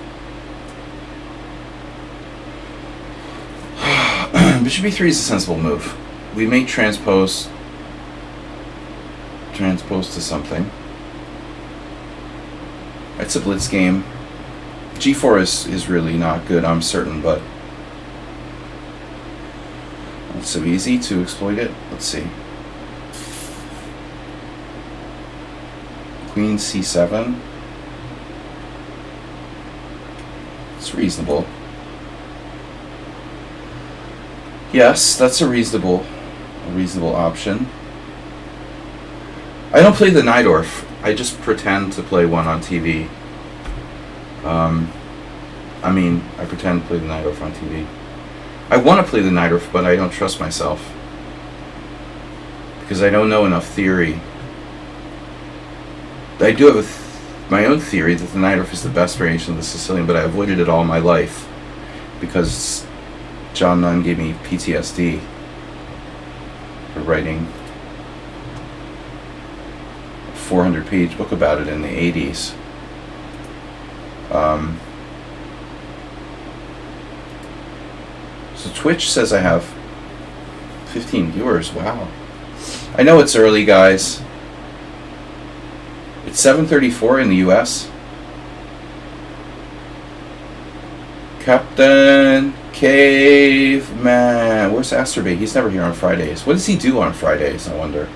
Bishop B3 is a sensible move. We may transpose to something. It's a blitz game. G4 is really not good, I'm certain, but it's so easy to exploit it. Let's see. Queen C7. It's reasonable. Yes, that's a reasonable option. I don't play the Najdorf. I just pretend to play one on TV. I mean, I pretend to play the Najdorf on TV. I want to play the Najdorf, but I don't trust myself. Because I don't know enough theory. I do have my own theory that the Najdorf is the best variation of the Sicilian, but I avoided it all my life. Because John Nunn gave me PTSD for writing a 400-page book about it in the 80s. So Twitch says I have 15 viewers. Wow. I know it's early, guys. It's 7:34 in the US. Captain Caveman. Where's Asterbait? He's never here on Fridays. What does he do on Fridays, I wonder?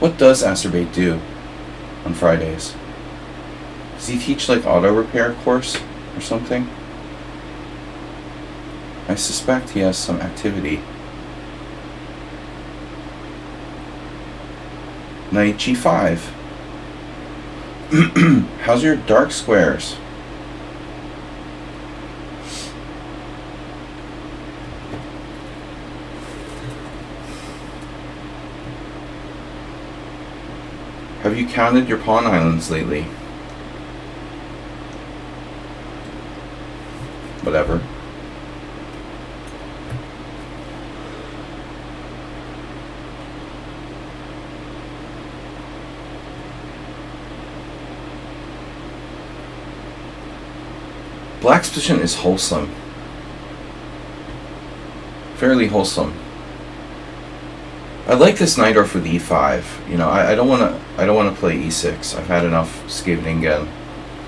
What does Asterbait do on Fridays? Does he teach like auto repair course or something? I suspect he has some activity. Knight G5. How's your dark squares? Have you counted your pawn islands lately? Whatever. Black's position is wholesome. Fairly wholesome. I like this Najdorf with E5. You know, I don't want to play E6. I've had enough Scheveningen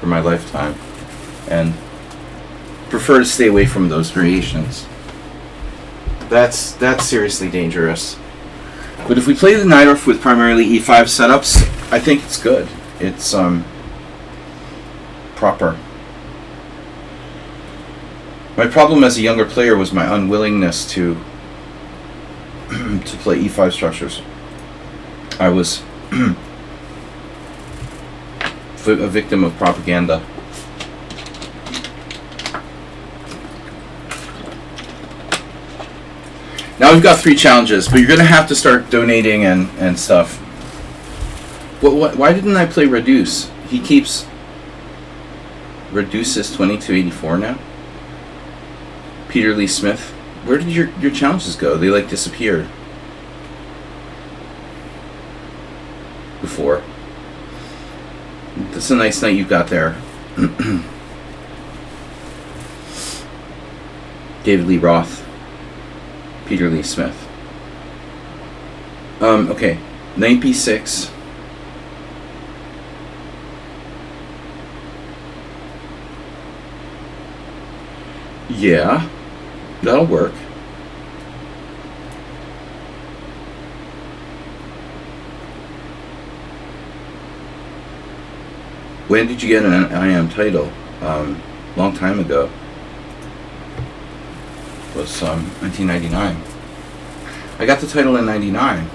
for my lifetime, and prefer to stay away from those variations. That's seriously dangerous. But if we play the Najdorf with primarily E5 setups, I think it's good. It's proper. My problem as a younger player was my unwillingness to play E5 structures. I was a victim of propaganda. Now we've got 3 challenges, but you're going to have to start donating and stuff. Why didn't I play Reduce? He keeps... Reduce is 2284 now? Peter Lee Smith. Where did your challenges go? They like disappeared. Before. That's a nice night you've got there. David Lee Roth. Peter Lee Smith. Okay. Knight b6. Yeah. That'll work. When did you get an IM title? Long time ago. It was 1999. I got the title in 99.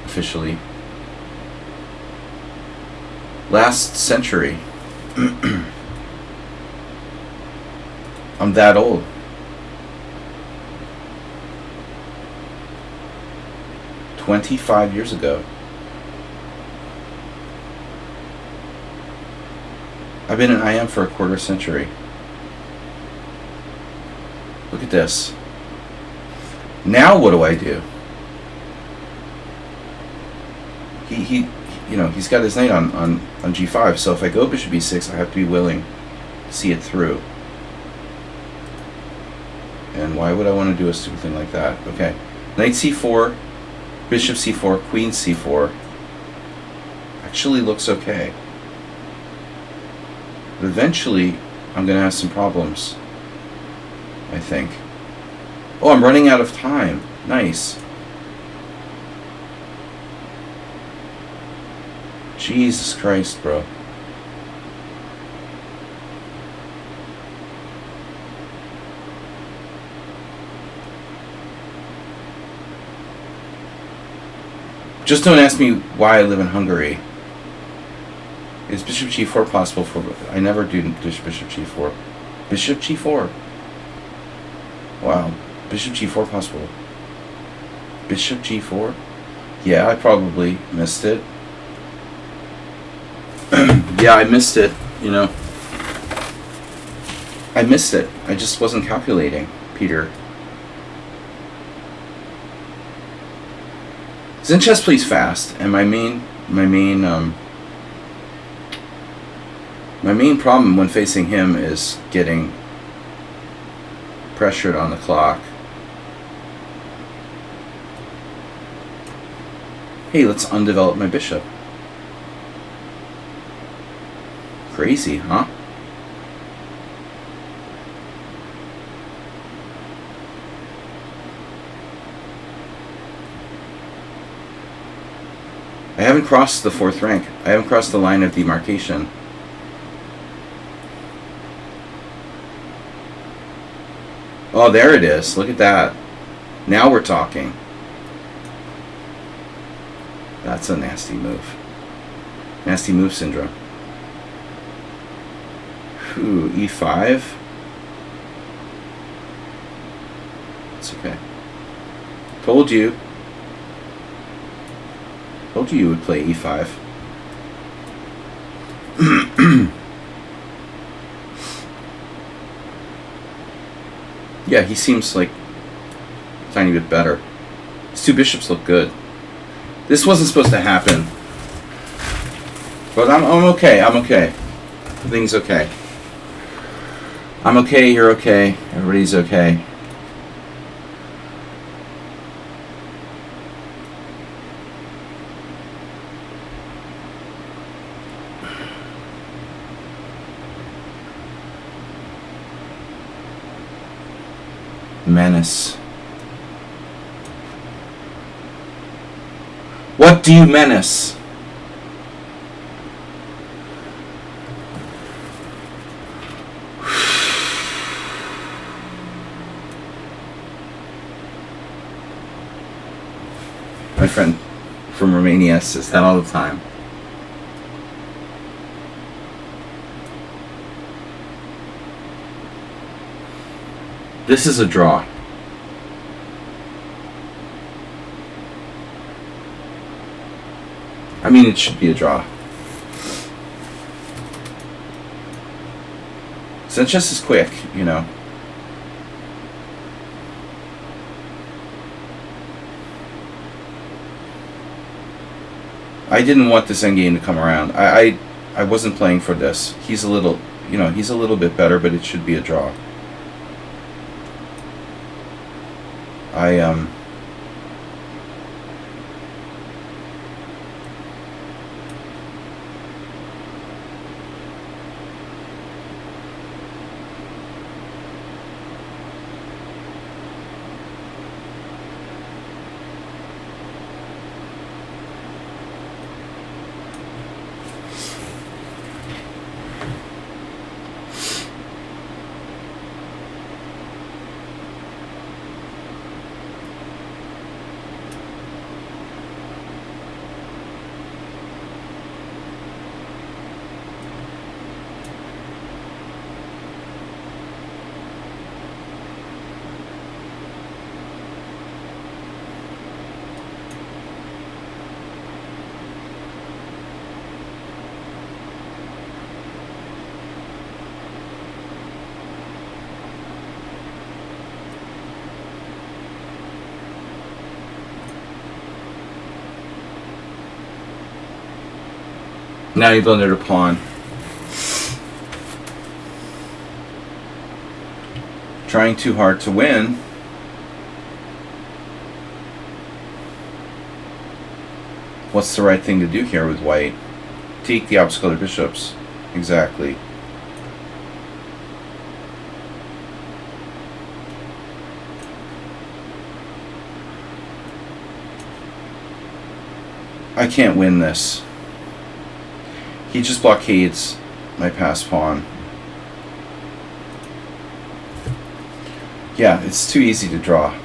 Officially. Last century. I'm that old. $25 years ago. I've been in IM for a quarter century. Look at this. Now what do I do? He you know, he's got his knight on g5, so if I go bishop e6, I have to be willing to see it through. And why would I want to do a stupid thing like that? Okay. Knight c4, bishop c4, queen c4. Actually looks okay. But eventually, I'm going to have some problems. I think. Oh, I'm running out of time. Nice. Jesus Christ, bro. Just don't ask me why I live in Hungary. Is bishop g4 possible for... I never do bishop g4. Bishop g4. Wow. Bishop g4 possible. Bishop g4? Yeah, I probably missed it. Yeah, I missed it, you know. I missed it. I just wasn't calculating, Peter. Zen chess plays fast, and my main problem when facing him is getting pressured on the clock. Hey, let's undevelop my bishop. Crazy, huh? I haven't crossed the 4th rank. I haven't crossed the line of demarcation. Oh, there it is. Look at that. Now we're talking. That's a nasty move. Nasty move syndrome. Ooh, e5. It's okay. Told you. Told you would play e5. Yeah, he seems like a tiny bit better. His 2 bishops look good. This wasn't supposed to happen. But I'm okay. I'm okay. Everything's okay. I'm okay, you're okay, everybody's okay. Menace. What do you menace? My friend from Romania says that all the time. This is a draw. I mean, it should be a draw. Sanchez is quick, you know. I didn't want this endgame to come around. I wasn't playing for this. He's a little, you know, he's a little bit better, but it should be a draw. Now you've blundered a pawn. Trying too hard to win. What's the right thing to do here with white? Take the opposite color bishops. Exactly. I can't win this. He just blockades my passed pawn. Yeah, it's too easy to draw.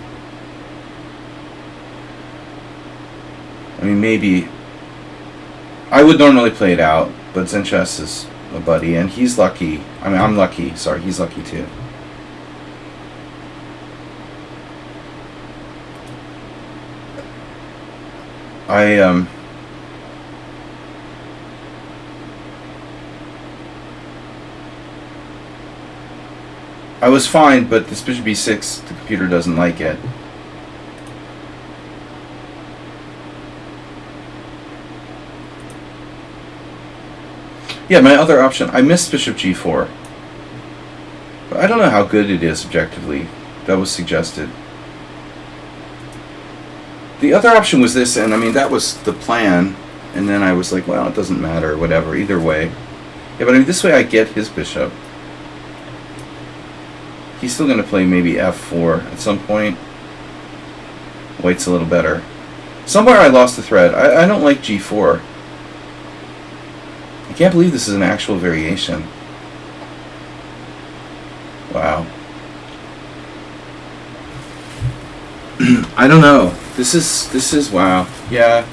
I mean, maybe I would normally play it out, but Sanchez is a buddy, and he's lucky. I mean, I'm lucky. Sorry, he's lucky too. I was fine, but this bishop b6, the computer doesn't like it. Yeah, my other option, I missed bishop g4. But I don't know how good it is objectively. That was suggested. The other option was this, and I mean, that was the plan. And then I was like, well, it doesn't matter, whatever, either way. Yeah, but I mean, this way I get his bishop. He's still going to play maybe f4 at some point. White's a little better. Somewhere I lost the thread. I don't like g4. I can't believe this is an actual variation. Wow. I don't know. This is wow. Yeah.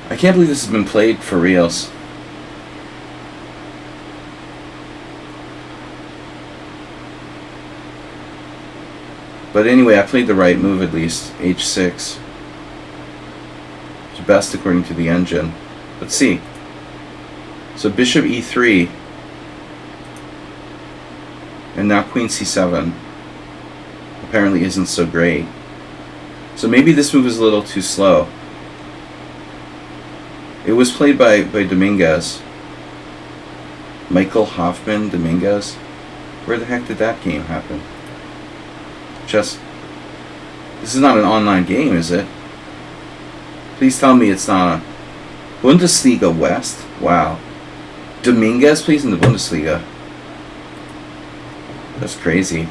I can't believe this has been played for reals. But anyway, I played the right move at least, h6. It's best according to the engine. Let's see. So bishop e3. And now queen c7. Apparently isn't so great. So maybe this move is a little too slow. It was played by Dominguez. Michael Hoffman Dominguez. Where the heck did that game happen? This is not an online game, is it? Please tell me it's not a Bundesliga West. Wow. Dominguez plays in the Bundesliga. That's crazy.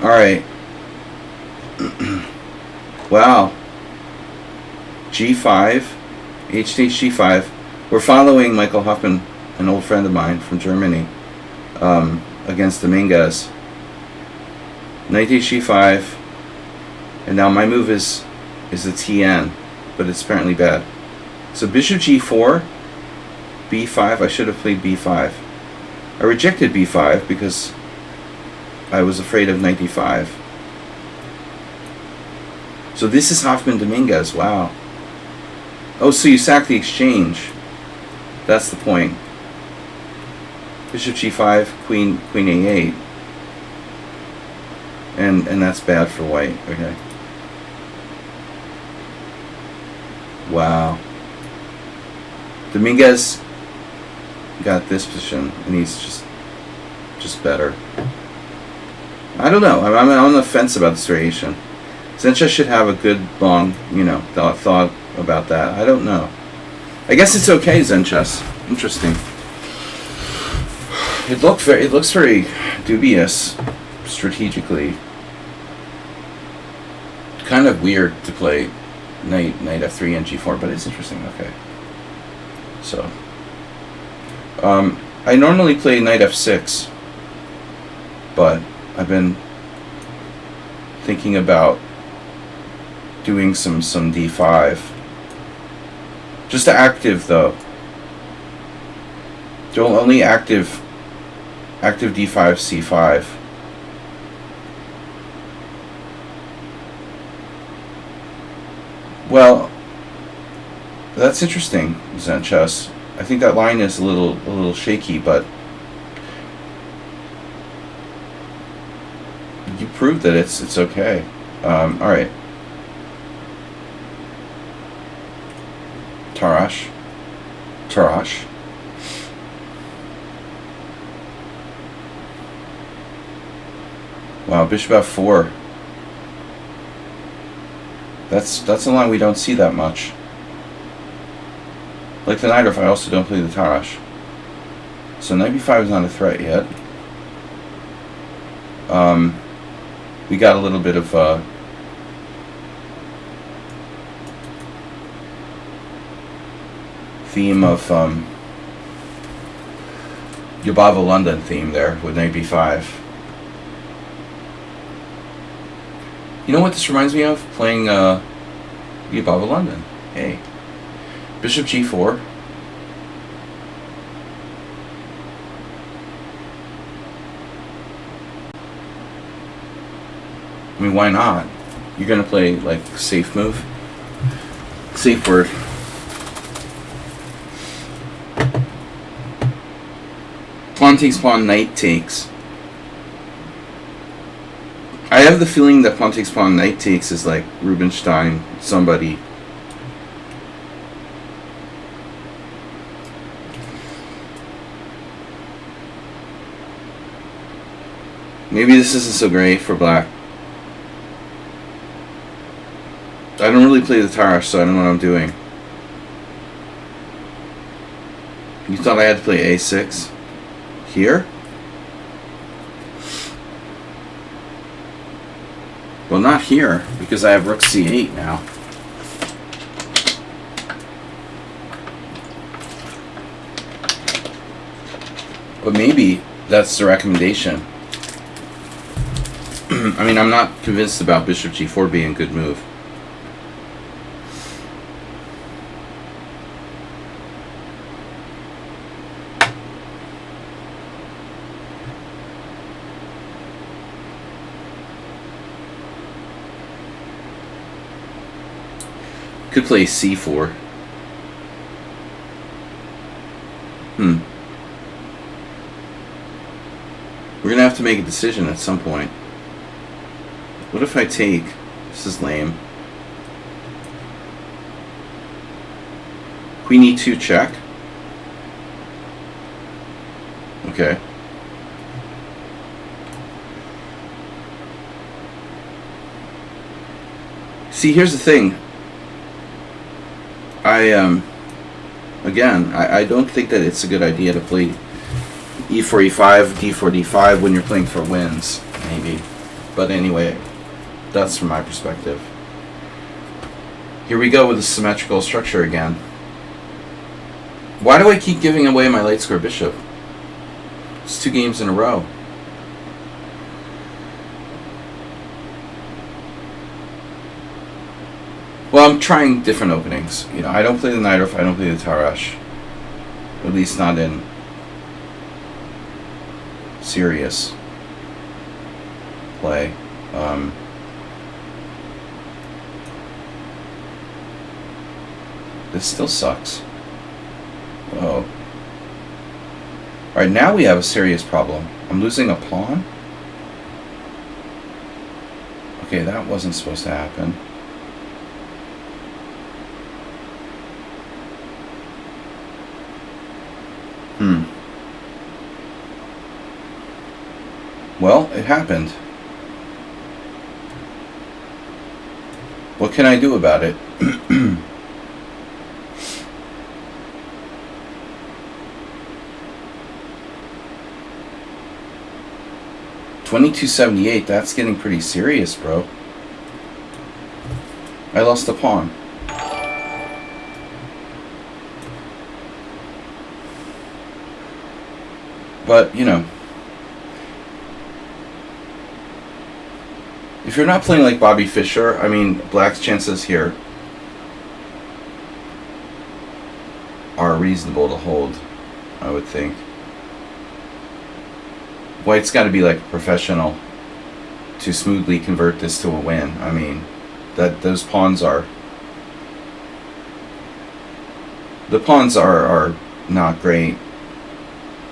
Alright. Wow. G5. H takes G5. We're following Michael Hoffman, an old friend of mine from Germany, against Dominguez. Knight takes G5. And now my move is a TN, but it's apparently bad. So bishop G4, B5. I should have played B5. I rejected B5 because I was afraid of knight D5. So this is Hoffman Dominguez. Wow. Oh, so you sack the exchange. That's the point. Bishop g5, queen a8. And that's bad for white. Okay. Wow. Dominguez got this position, and he's just better. I don't know. I'm on the fence about this variation. Sanchez should have a good long, thought about that. I don't know. I guess it's okay, Sanchez. Interesting. It looks very dubious strategically. Kind of weird to play knight f3 and g4, but it's interesting. Okay. So, I normally play knight f6, but I've been thinking about doing some d5. Just active though. Only active d5 c5. Well, that's interesting, Sanchez. I think that line is a little shaky, but you proved that it's okay. All right. Tarash. Wow, bishop f4. That's a line we don't see that much. Like the knight, if I also don't play the Tarash. So knight b5 is not a threat yet. We got a little bit of theme of Yabava London theme there with knight b5. You know what this reminds me of? Playing Yabava London. Hey. Bishop g4. I mean, why not? You're gonna play like safe move. Safe word. Pawn takes pawn, knight takes. I have the feeling that pawn takes pawn, knight takes is like Rubinstein, somebody. Maybe this isn't so great for black. I don't really play the Tarash, so I don't know what I'm doing. You thought I had to play a6? Here? Well, not here, because I have rook c8 now. But maybe that's the recommendation. I mean, I'm not convinced about bishop g4 being a good move. Could play c4. We're gonna have to make a decision at some point. What if I take? This is lame. Queen e2 check. Okay. See, here's the thing. I don't think that it's a good idea to play e4, e5, d4, d5 when you're playing for wins, maybe. But anyway, that's from my perspective. Here we go with the symmetrical structure again. Why do I keep giving away my late square bishop? It's 2 games in a row. Well, I'm trying different openings. You know, I don't play the knight if I don't play the Tarash. At least not in serious play. This still sucks. Whoa. Alright, now we have a serious problem. I'm losing a pawn? Okay, that wasn't supposed to happen. Well, it happened. What can I do about it? $22.78, that's getting pretty serious, bro. I lost a pawn. But, you know, if you're not playing like Bobby Fischer, I mean, black's chances here are reasonable to hold, I would think. White's got to be like a professional to smoothly convert this to a win. I mean, those pawns are... The pawns are not great.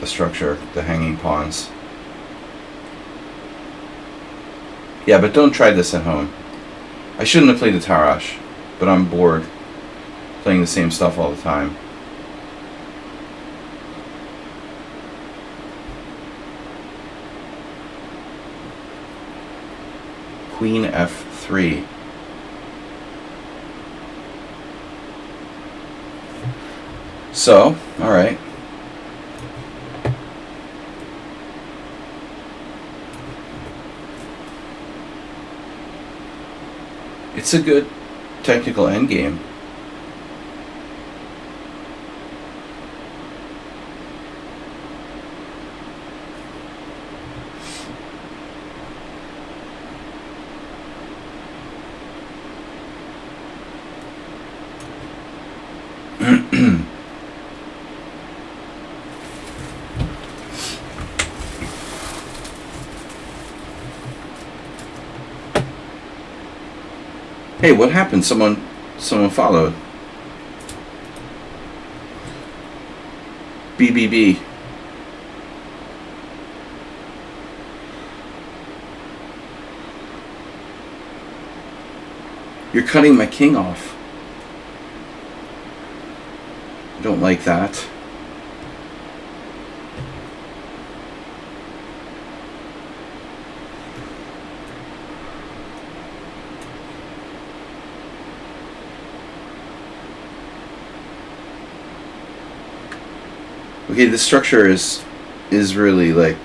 The structure, the hanging pawns. Yeah, but don't try this at home. I shouldn't have played the Tarrasch, but I'm bored playing the same stuff all the time. Queen F3. So, alright. It's a good technical endgame. Hey, what happened? Someone followed. BBB. You're cutting my king off. I don't like that. Okay, the structure is really like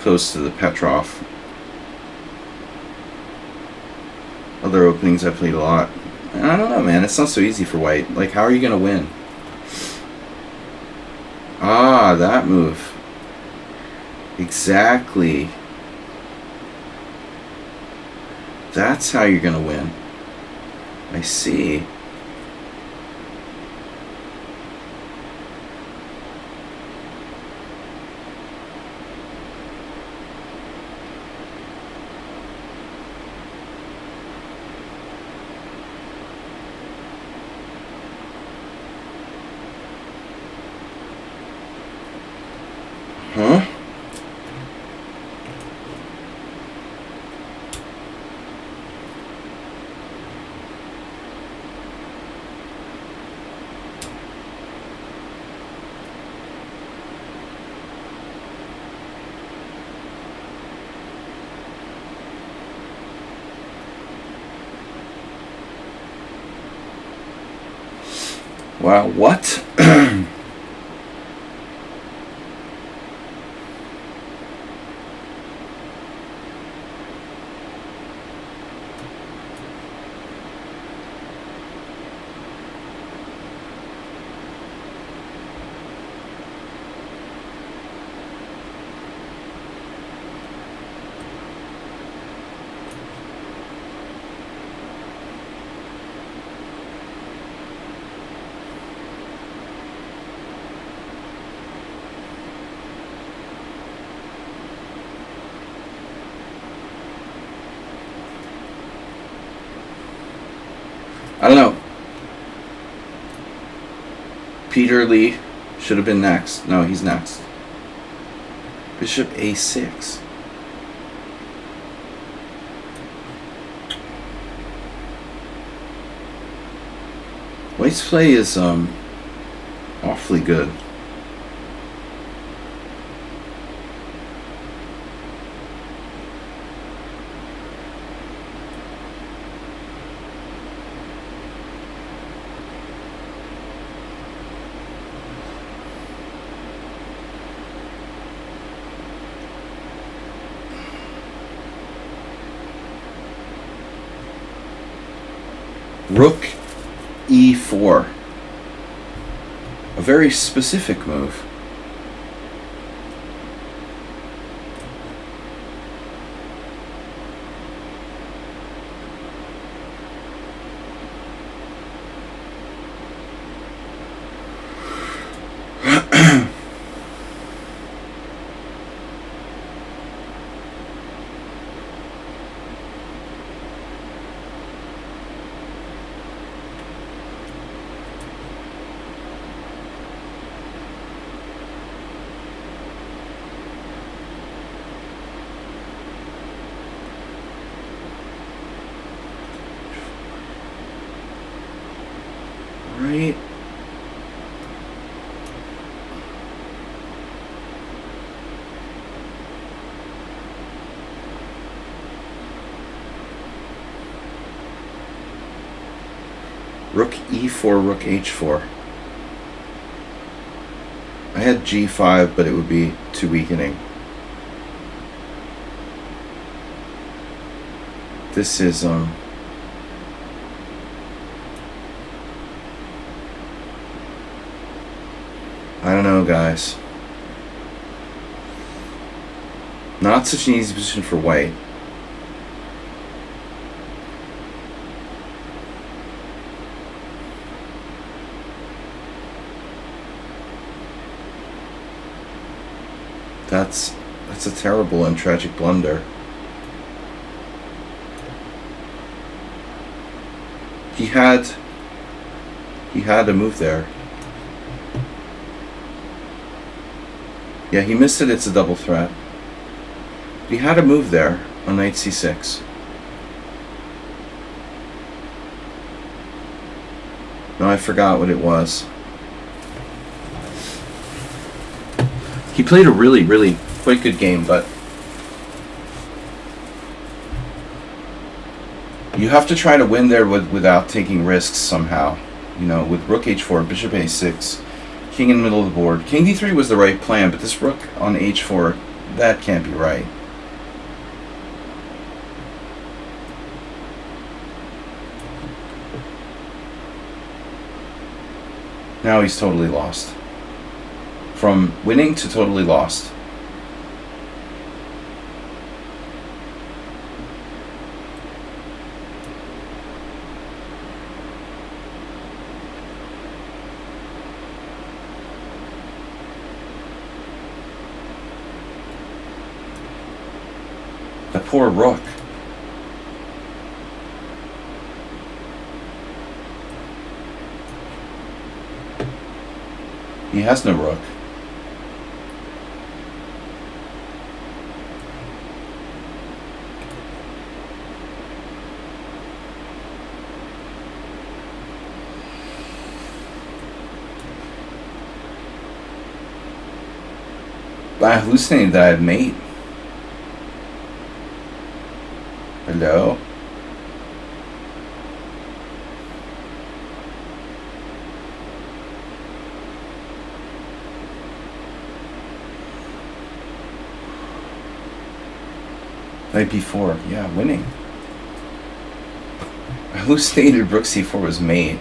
close to the Petrov. Other openings I played a lot. I don't know, man. It's not so easy for white. Like, how are you gonna win? Ah, that move. Exactly. That's how you're gonna win. I see. Huh? Wow, what? I don't know. Peter Lee should have been next. No, he's next. Bishop a6. White's play is awfully good. Rook e4. A very specific move. Right. Rook e4, rook h4. I had g5, but it would be too weakening. This is I don't know, guys. Not such an easy position for white. That's a terrible and tragic blunder. He had a move there. Yeah, he missed it. It's a double threat. He had a move there on knight c6. No, I forgot what it was. He played a really, really quite good game, but you have to try to win there without taking risks somehow. You know, with rook h4, bishop a6. King in the middle of the board. King d3 was the right plan, but this rook on h4, that can't be right. Now he's totally lost. From winning to totally lost. The poor rook. He has no rook. I hallucinated that I had mate. Hello? Knight b4, yeah, winning. I hallucinated rook c4 was mate.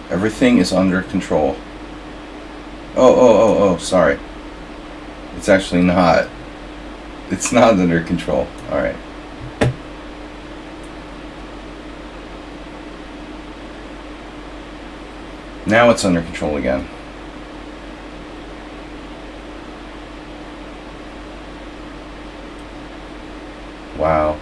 Everything is under control. Oh, sorry. It's actually not. It's not under control. All right. Now it's under control again. Wow.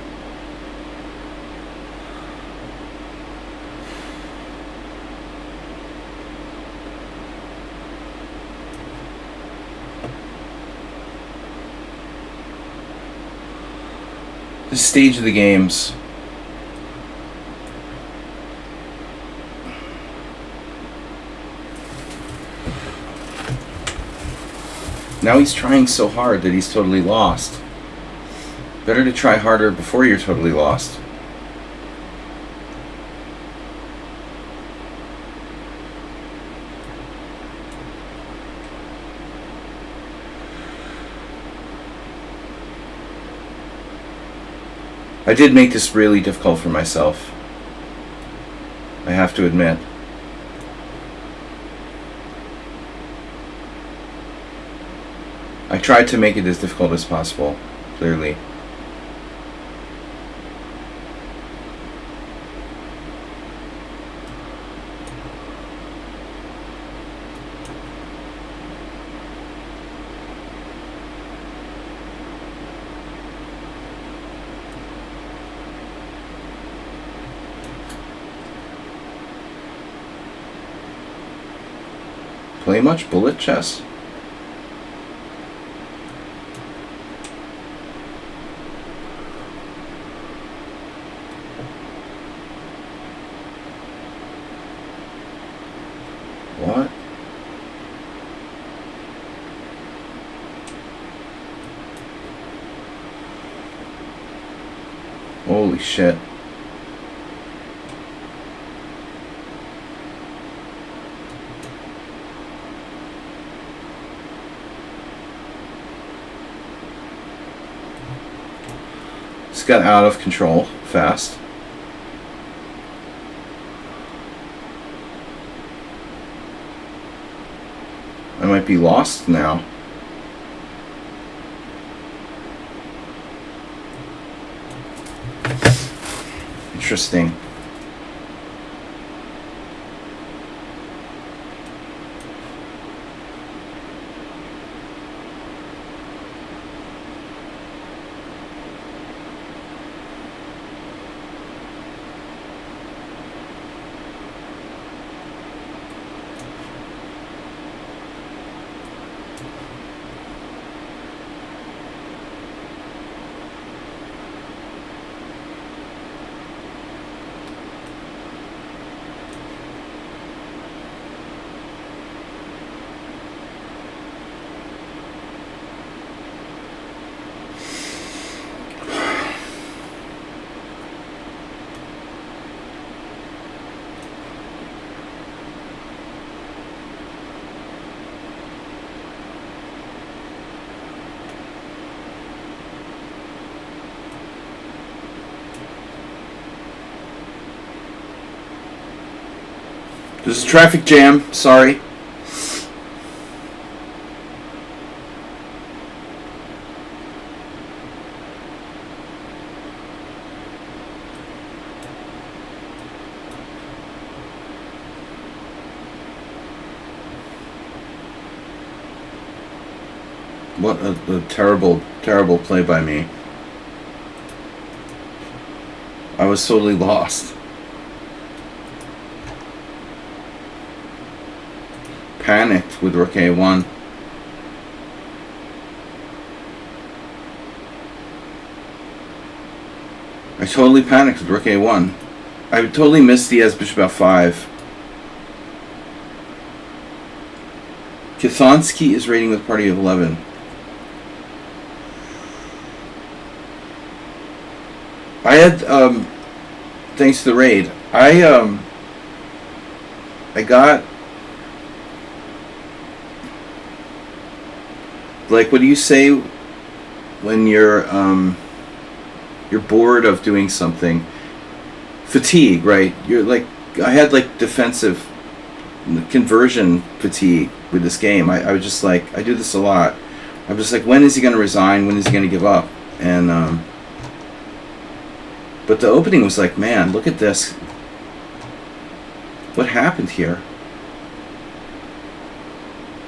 This stage of the games, now he's trying so hard that he's totally lost. Better to try harder before you're totally lost. I did make this really difficult for myself, I have to admit. I tried to make it as difficult as possible, clearly. Play much bullet chess? What? Holy shit. This got out of control fast. I might be lost now. Interesting. There's a traffic jam, sorry. What a terrible, terrible play by me. I was totally lost. Panicked with rook a1. I totally panicked with rook a1. I totally missed the as bishop f5. Kathonsky is rating with party of 11. I had, thanks to the raid, I got, like, what do you say when you're bored of doing something? Fatigue, right? You're like, I had like defensive conversion fatigue with this game. I was just like, I do this a lot, I'm just like, when is he going to resign? When is he going to give up? And but the opening was like, man, look at this. What happened here?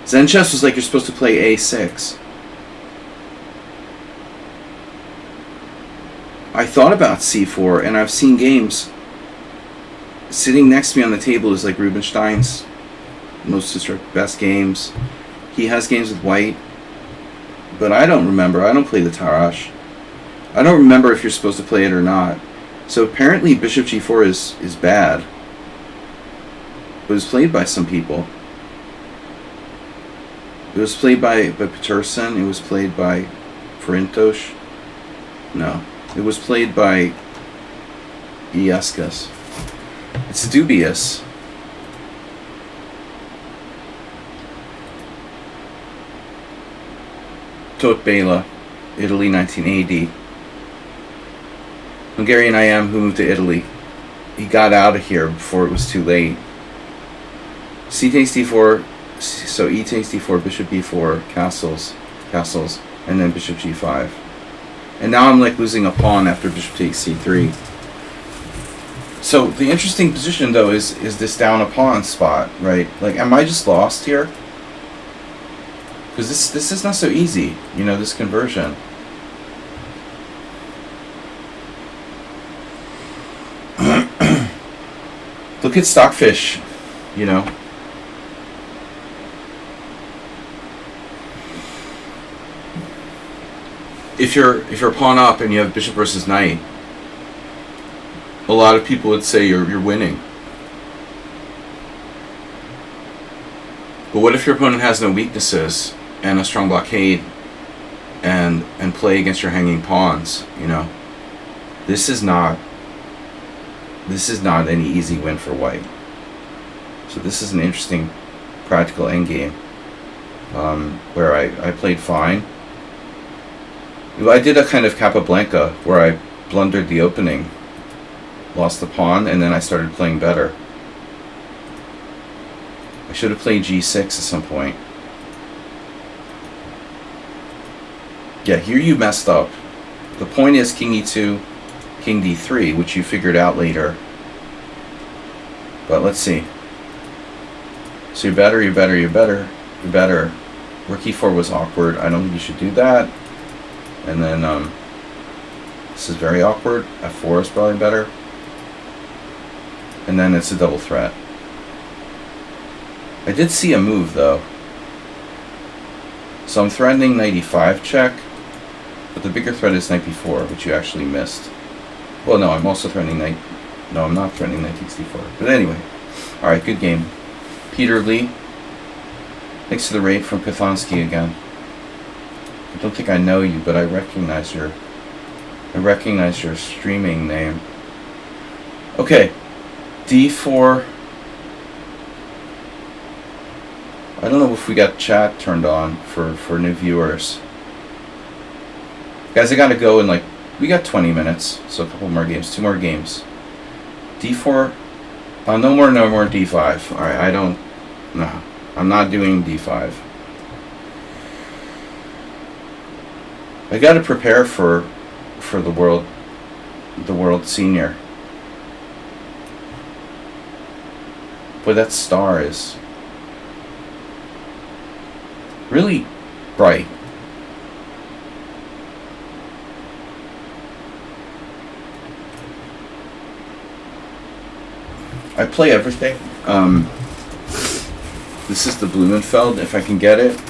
Zen chess was like, you're supposed to play a6. I thought about c4, and I've seen games. Sitting next to me on the table is like Rubinstein's best games. He has games with white, but I don't remember. I don't play the Tarrasch. I don't remember if you're supposed to play it or not. So apparently bishop g4 is bad. It was played by some people. It was played by Peterson. It was played by Furintos. No. It was played by Iescas. It's dubious. Tot Bela, Italy, 1980. Hungarian IM who moved to Italy. He got out of here before it was too late. C takes d4, so E takes d4, bishop b4, castles, and then bishop g5. And now I'm like losing a pawn after bishop takes c3. So the interesting position though is this down a pawn spot, right? Like, am I just lost here? Because this is not so easy, you know, this conversion. Look at Stockfish, you know. If you're pawn up and you have bishop versus knight, a lot of people would say you're winning. But what if your opponent has no weaknesses and a strong blockade and play against your hanging pawns, you know? This is not any easy win for white. So this is an interesting practical endgame where I played fine. I did a kind of Capablanca where I blundered the opening, lost the pawn, and then I started playing better. I should have played g6 at some point. Yeah, here you messed up. The point is king e2, king d3, which you figured out later. But let's see. So you're better. Rook e4 was awkward. I don't think you should do that. And then this is very awkward. f4 is probably better. And then it's a double threat. I did see a move though. So I'm threatening knight e5 check, but the bigger threat is knight b4, which you actually missed. Well, no, I'm also threatening knight. No, I'm not threatening knight takes d4. But anyway, all right, good game. Peter Lee. Thanks to the raid from Pythonsky again. I don't think I know you, but I recognize your streaming name. Okay, d4. I don't know if we got chat turned on for new viewers. Guys, I gotta go in like, we got 20 minutes, so a couple more games, 2 more games. d4, no more d5. Alright, no, I'm not doing d5. I gotta prepare for the world senior. Boy, that star is really bright. I play everything. This is the Blumenfeld, if I can get it.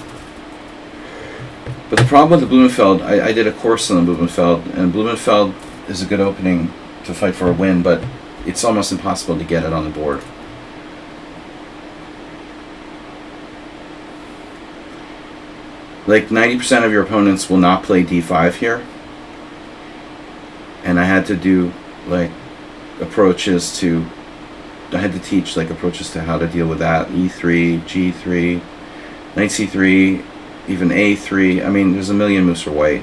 But the problem with the Blumenfeld, I did a course on the Blumenfeld, and Blumenfeld is a good opening to fight for a win, but it's almost impossible to get it on the board. Like 90% of your opponents will not play d5 here. And I had to do like approaches to, I had to teach like approaches to how to deal with that. e3, g3, knight c3, even a3. I mean, there's a million moves for white.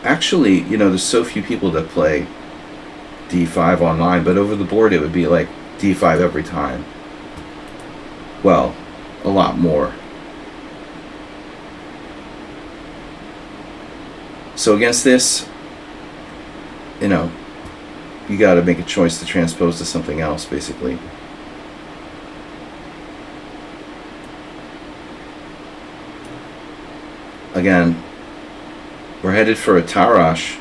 Actually, you know, there's so few people that play d5 online, but over the board it would be like d5 every time. Well, a lot more. So against this, you know, you got to make a choice to transpose to something else, basically. Again, we're headed for a Tarash.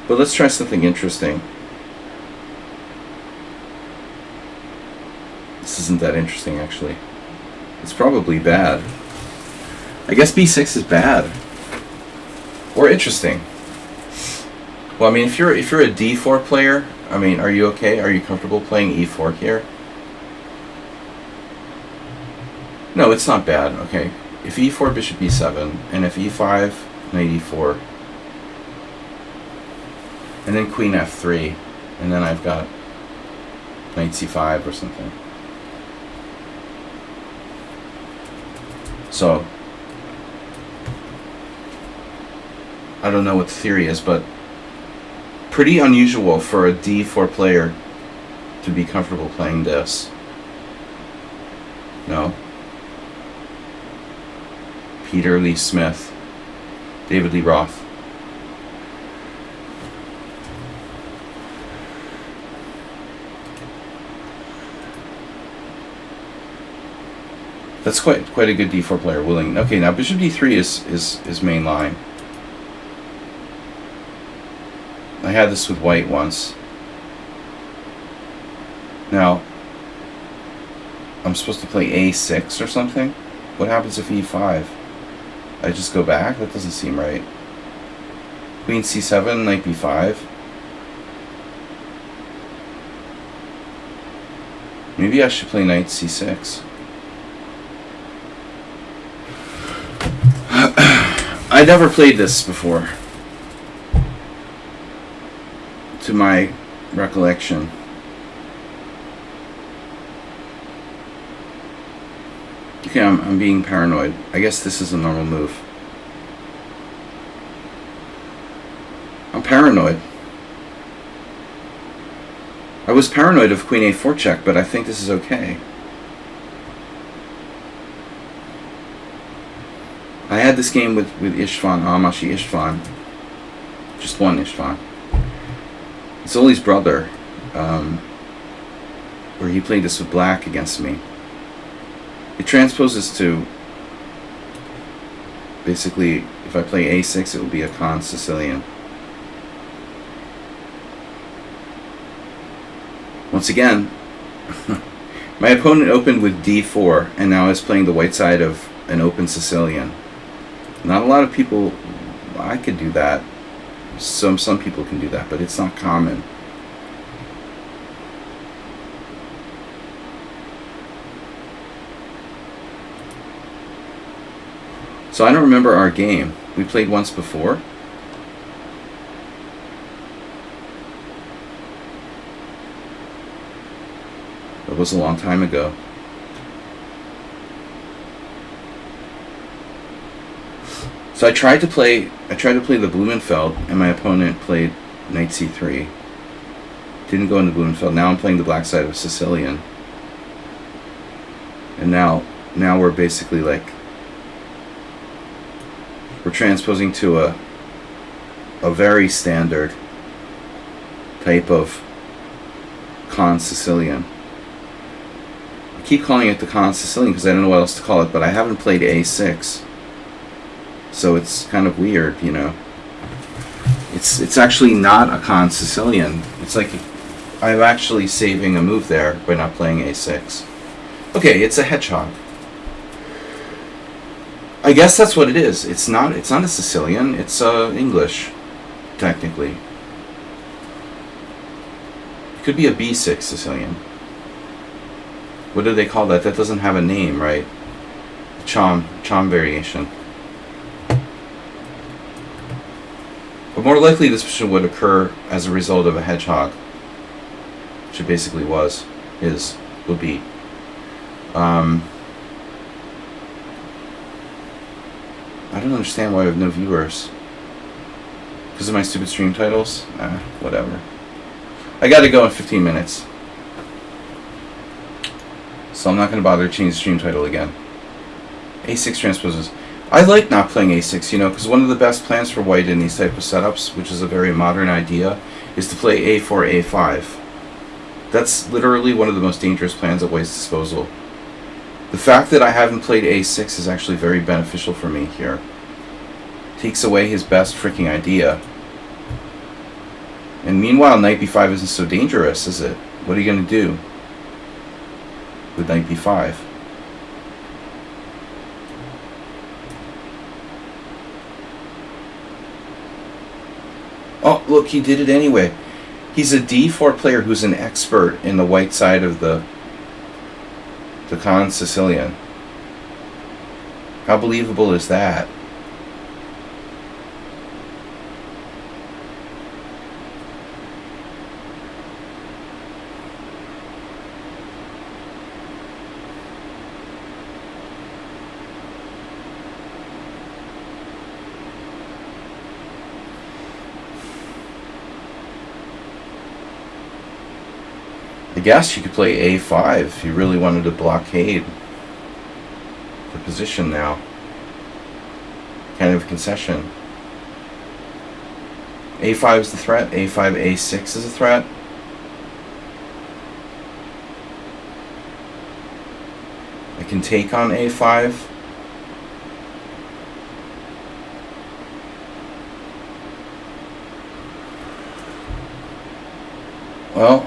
But let's try something interesting. This isn't that interesting, actually. It's probably bad. I guess b6 is bad. Or interesting. Well, I mean, if you're a d4 player, I mean, are you okay? Are you comfortable playing e4 here? No, it's not bad. Okay. If e4, bishop b7, and if e5, knight e4, and then queen f3, and then I've got knight c5 or something. So, I don't know what the theory is, but pretty unusual for a d4 player to be comfortable playing this. No? Peter Lee Smith, David Lee Roth. That's quite a good d4 player. Willing. Okay, now bishop d3 is main line. I had this with white once. Now, I'm supposed to play a6 or something? What happens if e5? I just go back? That doesn't seem right. Queen c7, knight b5. Maybe I should play knight c6. I never played this before, to my recollection. Okay, I'm being paranoid. I guess this is a normal move. I'm paranoid. I was paranoid of queen a4 check, but I think this is okay. I had this game with Istvan, Amashi Istvan. Just one Istvan. It's Oli's brother, where he played this with black against me. It transposes to, basically, if I play a6, it will be a Khan Sicilian. Once again, my opponent opened with d4, and now is playing the white side of an open Sicilian. Not a lot of people, I could do that. Some people can do that, but it's not common. So I don't remember our game. We played once before. It was a long time ago. So I tried to play the Blumenfeld, and my opponent played knight c3. Didn't go into Blumenfeld. Now I'm playing the black side of Sicilian. And now we're basically like, we're transposing to a very standard type of Khan Sicilian. I keep calling it the Khan Sicilian because I don't know what else to call it, but I haven't played a6. So it's kind of weird, you know. It's actually not a Khan Sicilian. It's like I'm actually saving a move there by not playing a6. Okay, it's a hedgehog. I guess that's what it is. It's not a Sicilian. It's English, technically. It could be a b6 Sicilian. What do they call that? That doesn't have a name, right? Chom variation. But more likely this would occur as a result of a hedgehog, which it basically would be. I don't understand why I have no viewers. Because of my stupid stream titles? Whatever. I gotta go in 15 minutes. so I'm not going to bother to change the stream title again. A6 transposes. I like not playing A6, you know, because one of the best plans for white in these type of setups, which is a very modern idea, is to play A4, A5. That's literally one of the most dangerous plans at white's disposal. The fact that I haven't played A6 is actually very beneficial for me here. Takes away his best freaking idea. And meanwhile, knight b5 isn't so dangerous, is it? What are you going to do with knight b5? Oh, look, he did it anyway. He's a d4 player who's an expert in the white side of the Khan Sicilian. How believable is that? I guess you could play A5 if you really wanted to blockade the position now. Kind of a concession. A5 is the threat. A5, A6 is a threat. I can take on A5. Well,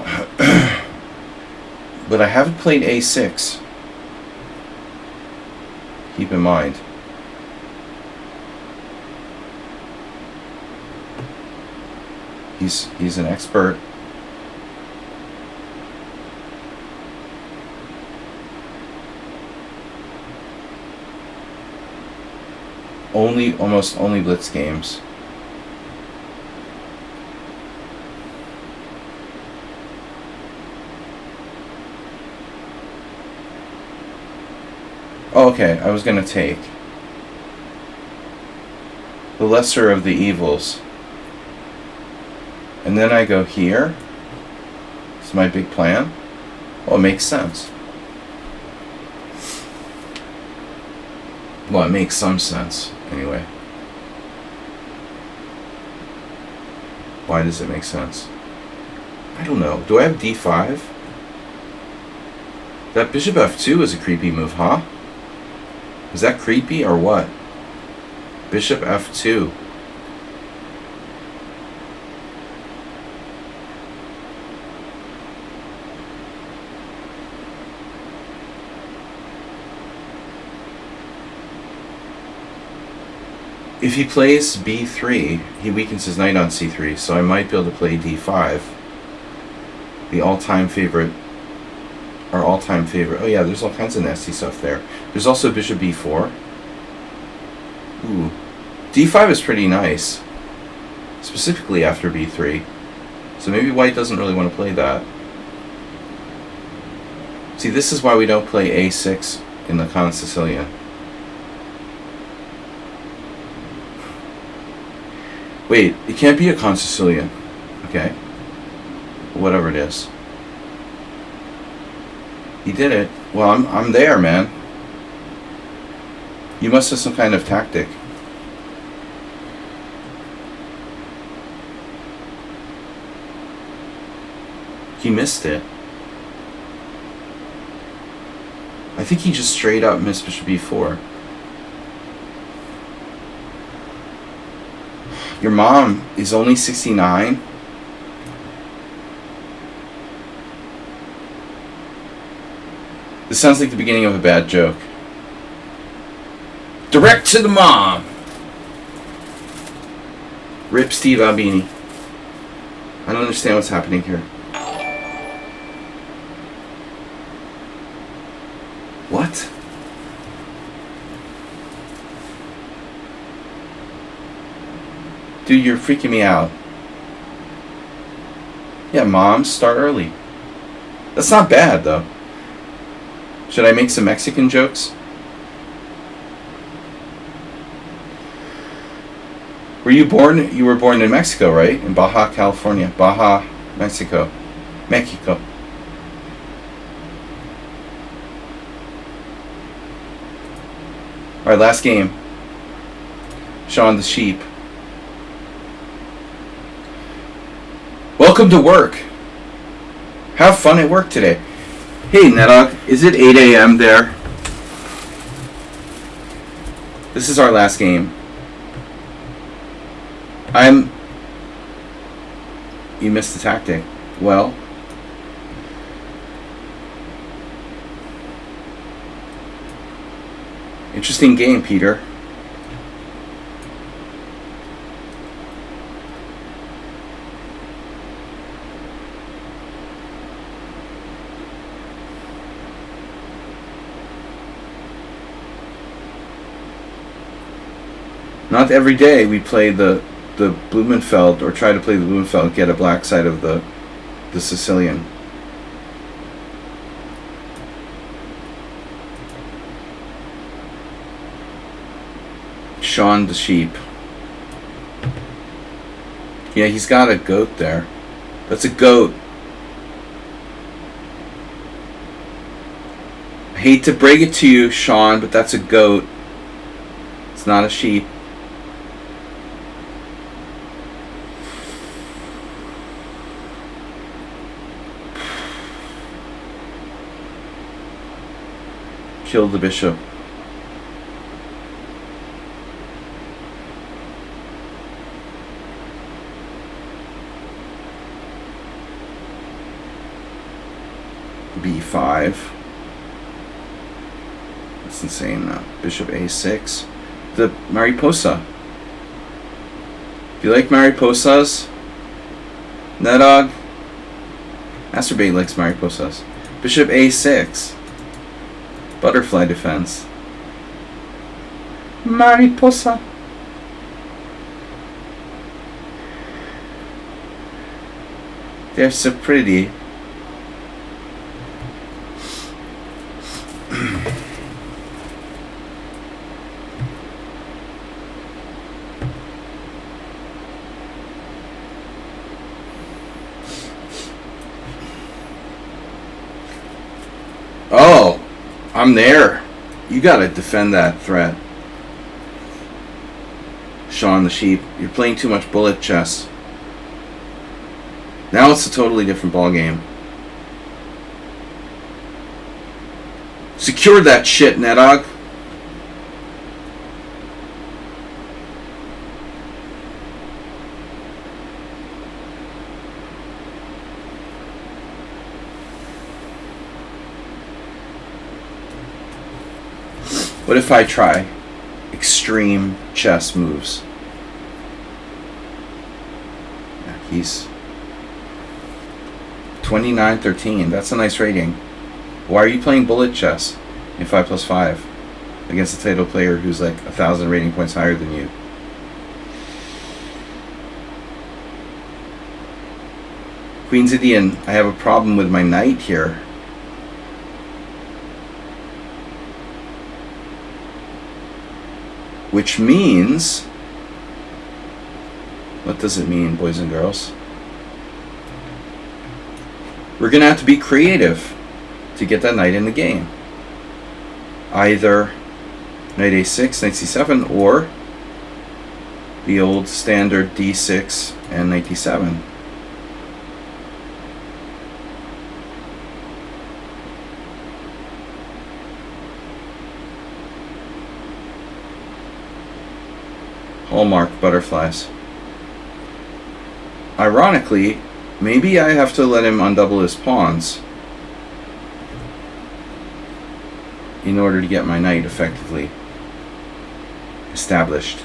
but I haven't played A6. Keep in mind. He's an expert. Almost only blitz games. Oh, okay, I was gonna take the lesser of the evils. And then I go here. It's my big plan. Well, it makes sense. Well, it makes some sense, anyway. Why does it make sense? I don't know. Do I have d5? That bishop f2 is a creepy move, huh? Is that creepy or what? Bishop f2. If he plays b3, he weakens his knight on c3, so I might be able to play d5. The all-time favorite. Our all-time favorite. Oh yeah, there's all kinds of nasty stuff there. There's also bishop b4. Ooh. d5 is pretty nice. Specifically after b3. So maybe white doesn't really want to play that. See, this is why we don't play a6 in the Khan Sicilian. Wait, it can't be a Khan Sicilian. Okay. Whatever it is. He did it. Well, I'm there, man. You must have some kind of tactic. He missed it. I think he just straight up missed bishop b4. Your mom is only 69? This sounds like the beginning of a bad joke. Direct to the mom! Rip Steve Albini. I don't understand what's happening here. What? Dude, you're freaking me out. Yeah, mom, start early. That's not bad, though. Should I make some Mexican jokes? Were you born? You were born in Mexico, right? In Baja California. Baja, Mexico. Mexico. Alright, last game. Sean the sheep. Welcome to work. Have fun at work today. Hey, Nedog, is it 8 a.m. there? This is our last game. You missed the tactic. Well, interesting game, Peter. Not every day we play the Blumenfeld, or try to play the Blumenfeld, get a black side of the Sicilian. Sean the sheep. Yeah, he's got a goat there. That's a goat. I hate to break it to you, Sean, but that's a goat. It's not a sheep. Kill the bishop. B5. That's insane. Bishop A6. The Mariposa. Do you like Mariposas? Nedog? Masturbate likes Mariposas. Bishop A6. Butterfly defense. Mariposa. They're so pretty. Oh, I'm there. You gotta defend that threat. Sean the sheep. You're playing too much bullet chess. Now it's a totally different ball game. Secure that shit, Nedog. What if I try extreme chess moves? Yeah, he's 29-13. That's a nice rating. Why are you playing bullet chess in 5+5 against a title player who's like 1,000 rating points higher than you? Queen's Indian, I have a problem with my knight here. Which means, what does it mean, boys and girls? We're going to have to be creative to get that knight in the game. Either knight a6, knight c7, or the old standard d6 and knight d7. Hallmark butterflies. Ironically, maybe I have to let him undouble his pawns in order to get my knight effectively established.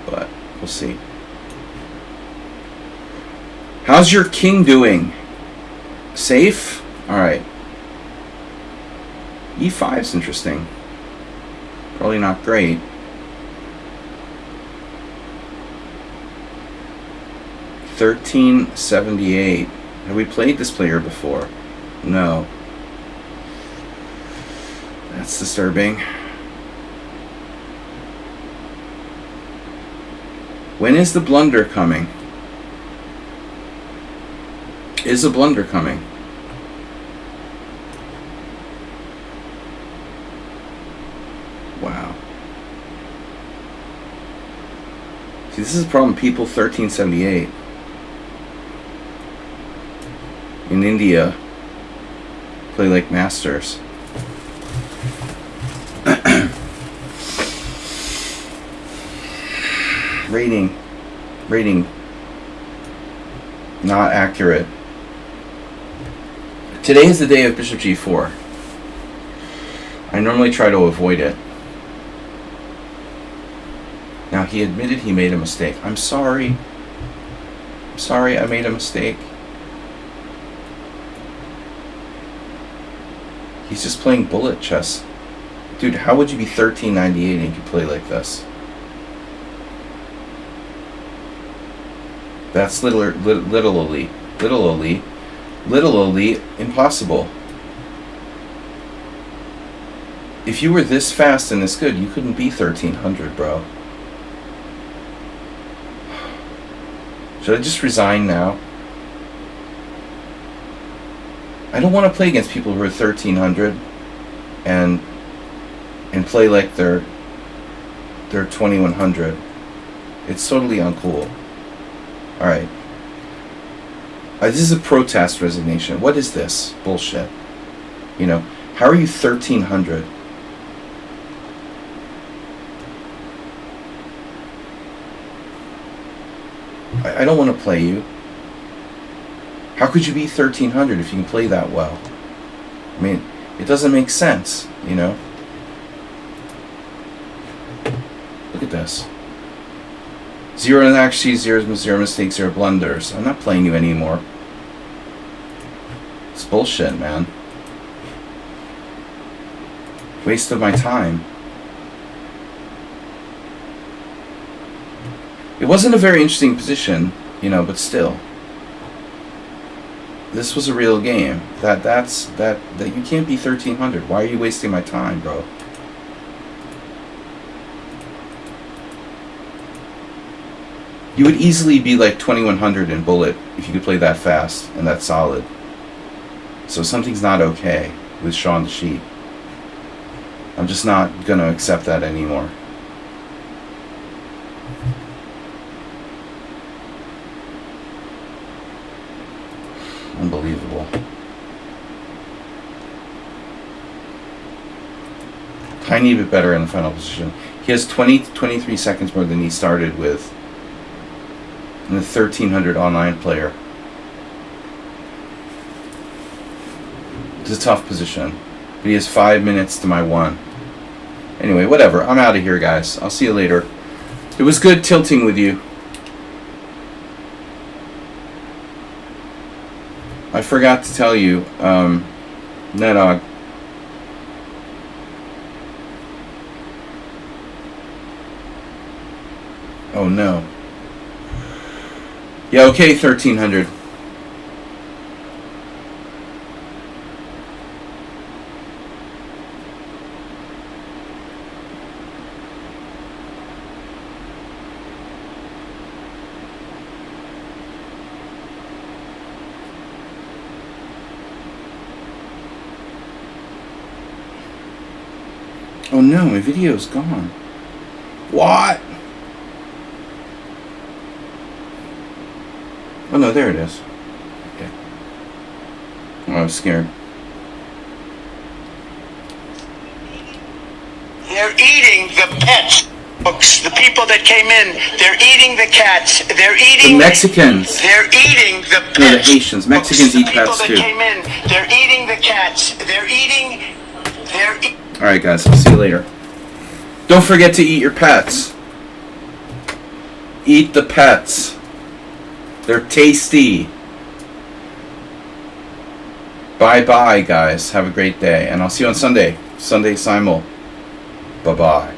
But we'll see. How's your king doing? Safe? Alright. E5 is interesting. Probably not great. $13.78. Have we played this player before? No. That's disturbing. When is the blunder coming? Is a blunder coming? See, this is the problem. People 1378 in India play like masters. Rating not accurate. Today is the day of bishop g4. I normally try to avoid it. Now, he admitted he made a mistake. I'm sorry. I'm sorry I made a mistake. He's just playing bullet chess. Dude, how would you be 1398 and you could play like this? That's literally impossible. If you were this fast and this good, you couldn't be 1300, bro. Should I just resign now? I don't want to play against people who are 1300 and play like they're 2100. It's totally uncool. Alright. This is a protest resignation. What is this bullshit? You know, how are you 1300? I don't want to play you. How could you be 1300 if you can play that well? I mean, it doesn't make sense, you know? Look at this. Zero inaccuracies, zero mistakes, zero blunders. I'm not playing you anymore. It's bullshit, man. Waste of my time. It wasn't a very interesting position, you know, but still. This was a real game. That you can't be 1300. Why are you wasting my time, bro? You would easily be like 2100 in bullet if you could play that fast and that solid. So something's not okay with Shaun the Sheep. I'm just not gonna accept that anymore. Unbelievable. Tiny bit better in the final position. He has 23 seconds more than he started with in the 1300 online player. It's a tough position. But he has 5 minutes to my 1. Anyway, whatever. I'm out of here, guys. I'll see you later. It was good tilting with you. I forgot to tell you, Nedog. Oh no. Yeah, okay, 1300. Oh no, my video's gone. What? Oh no, there it is. Okay. Oh, I was scared. They're eating the pets. Folks, the people that came in, they're eating the cats. They're eating the Mexicans. They're eating the pets. No, the Haitians. Mexicans eat pets too. The people that came in, they're eating the cats. Alright guys, I'll see you later. Don't forget to eat your pets. Eat the pets. They're tasty. Bye-bye, guys. Have a great day. And I'll see you on Sunday. Sunday Simul. Bye-bye.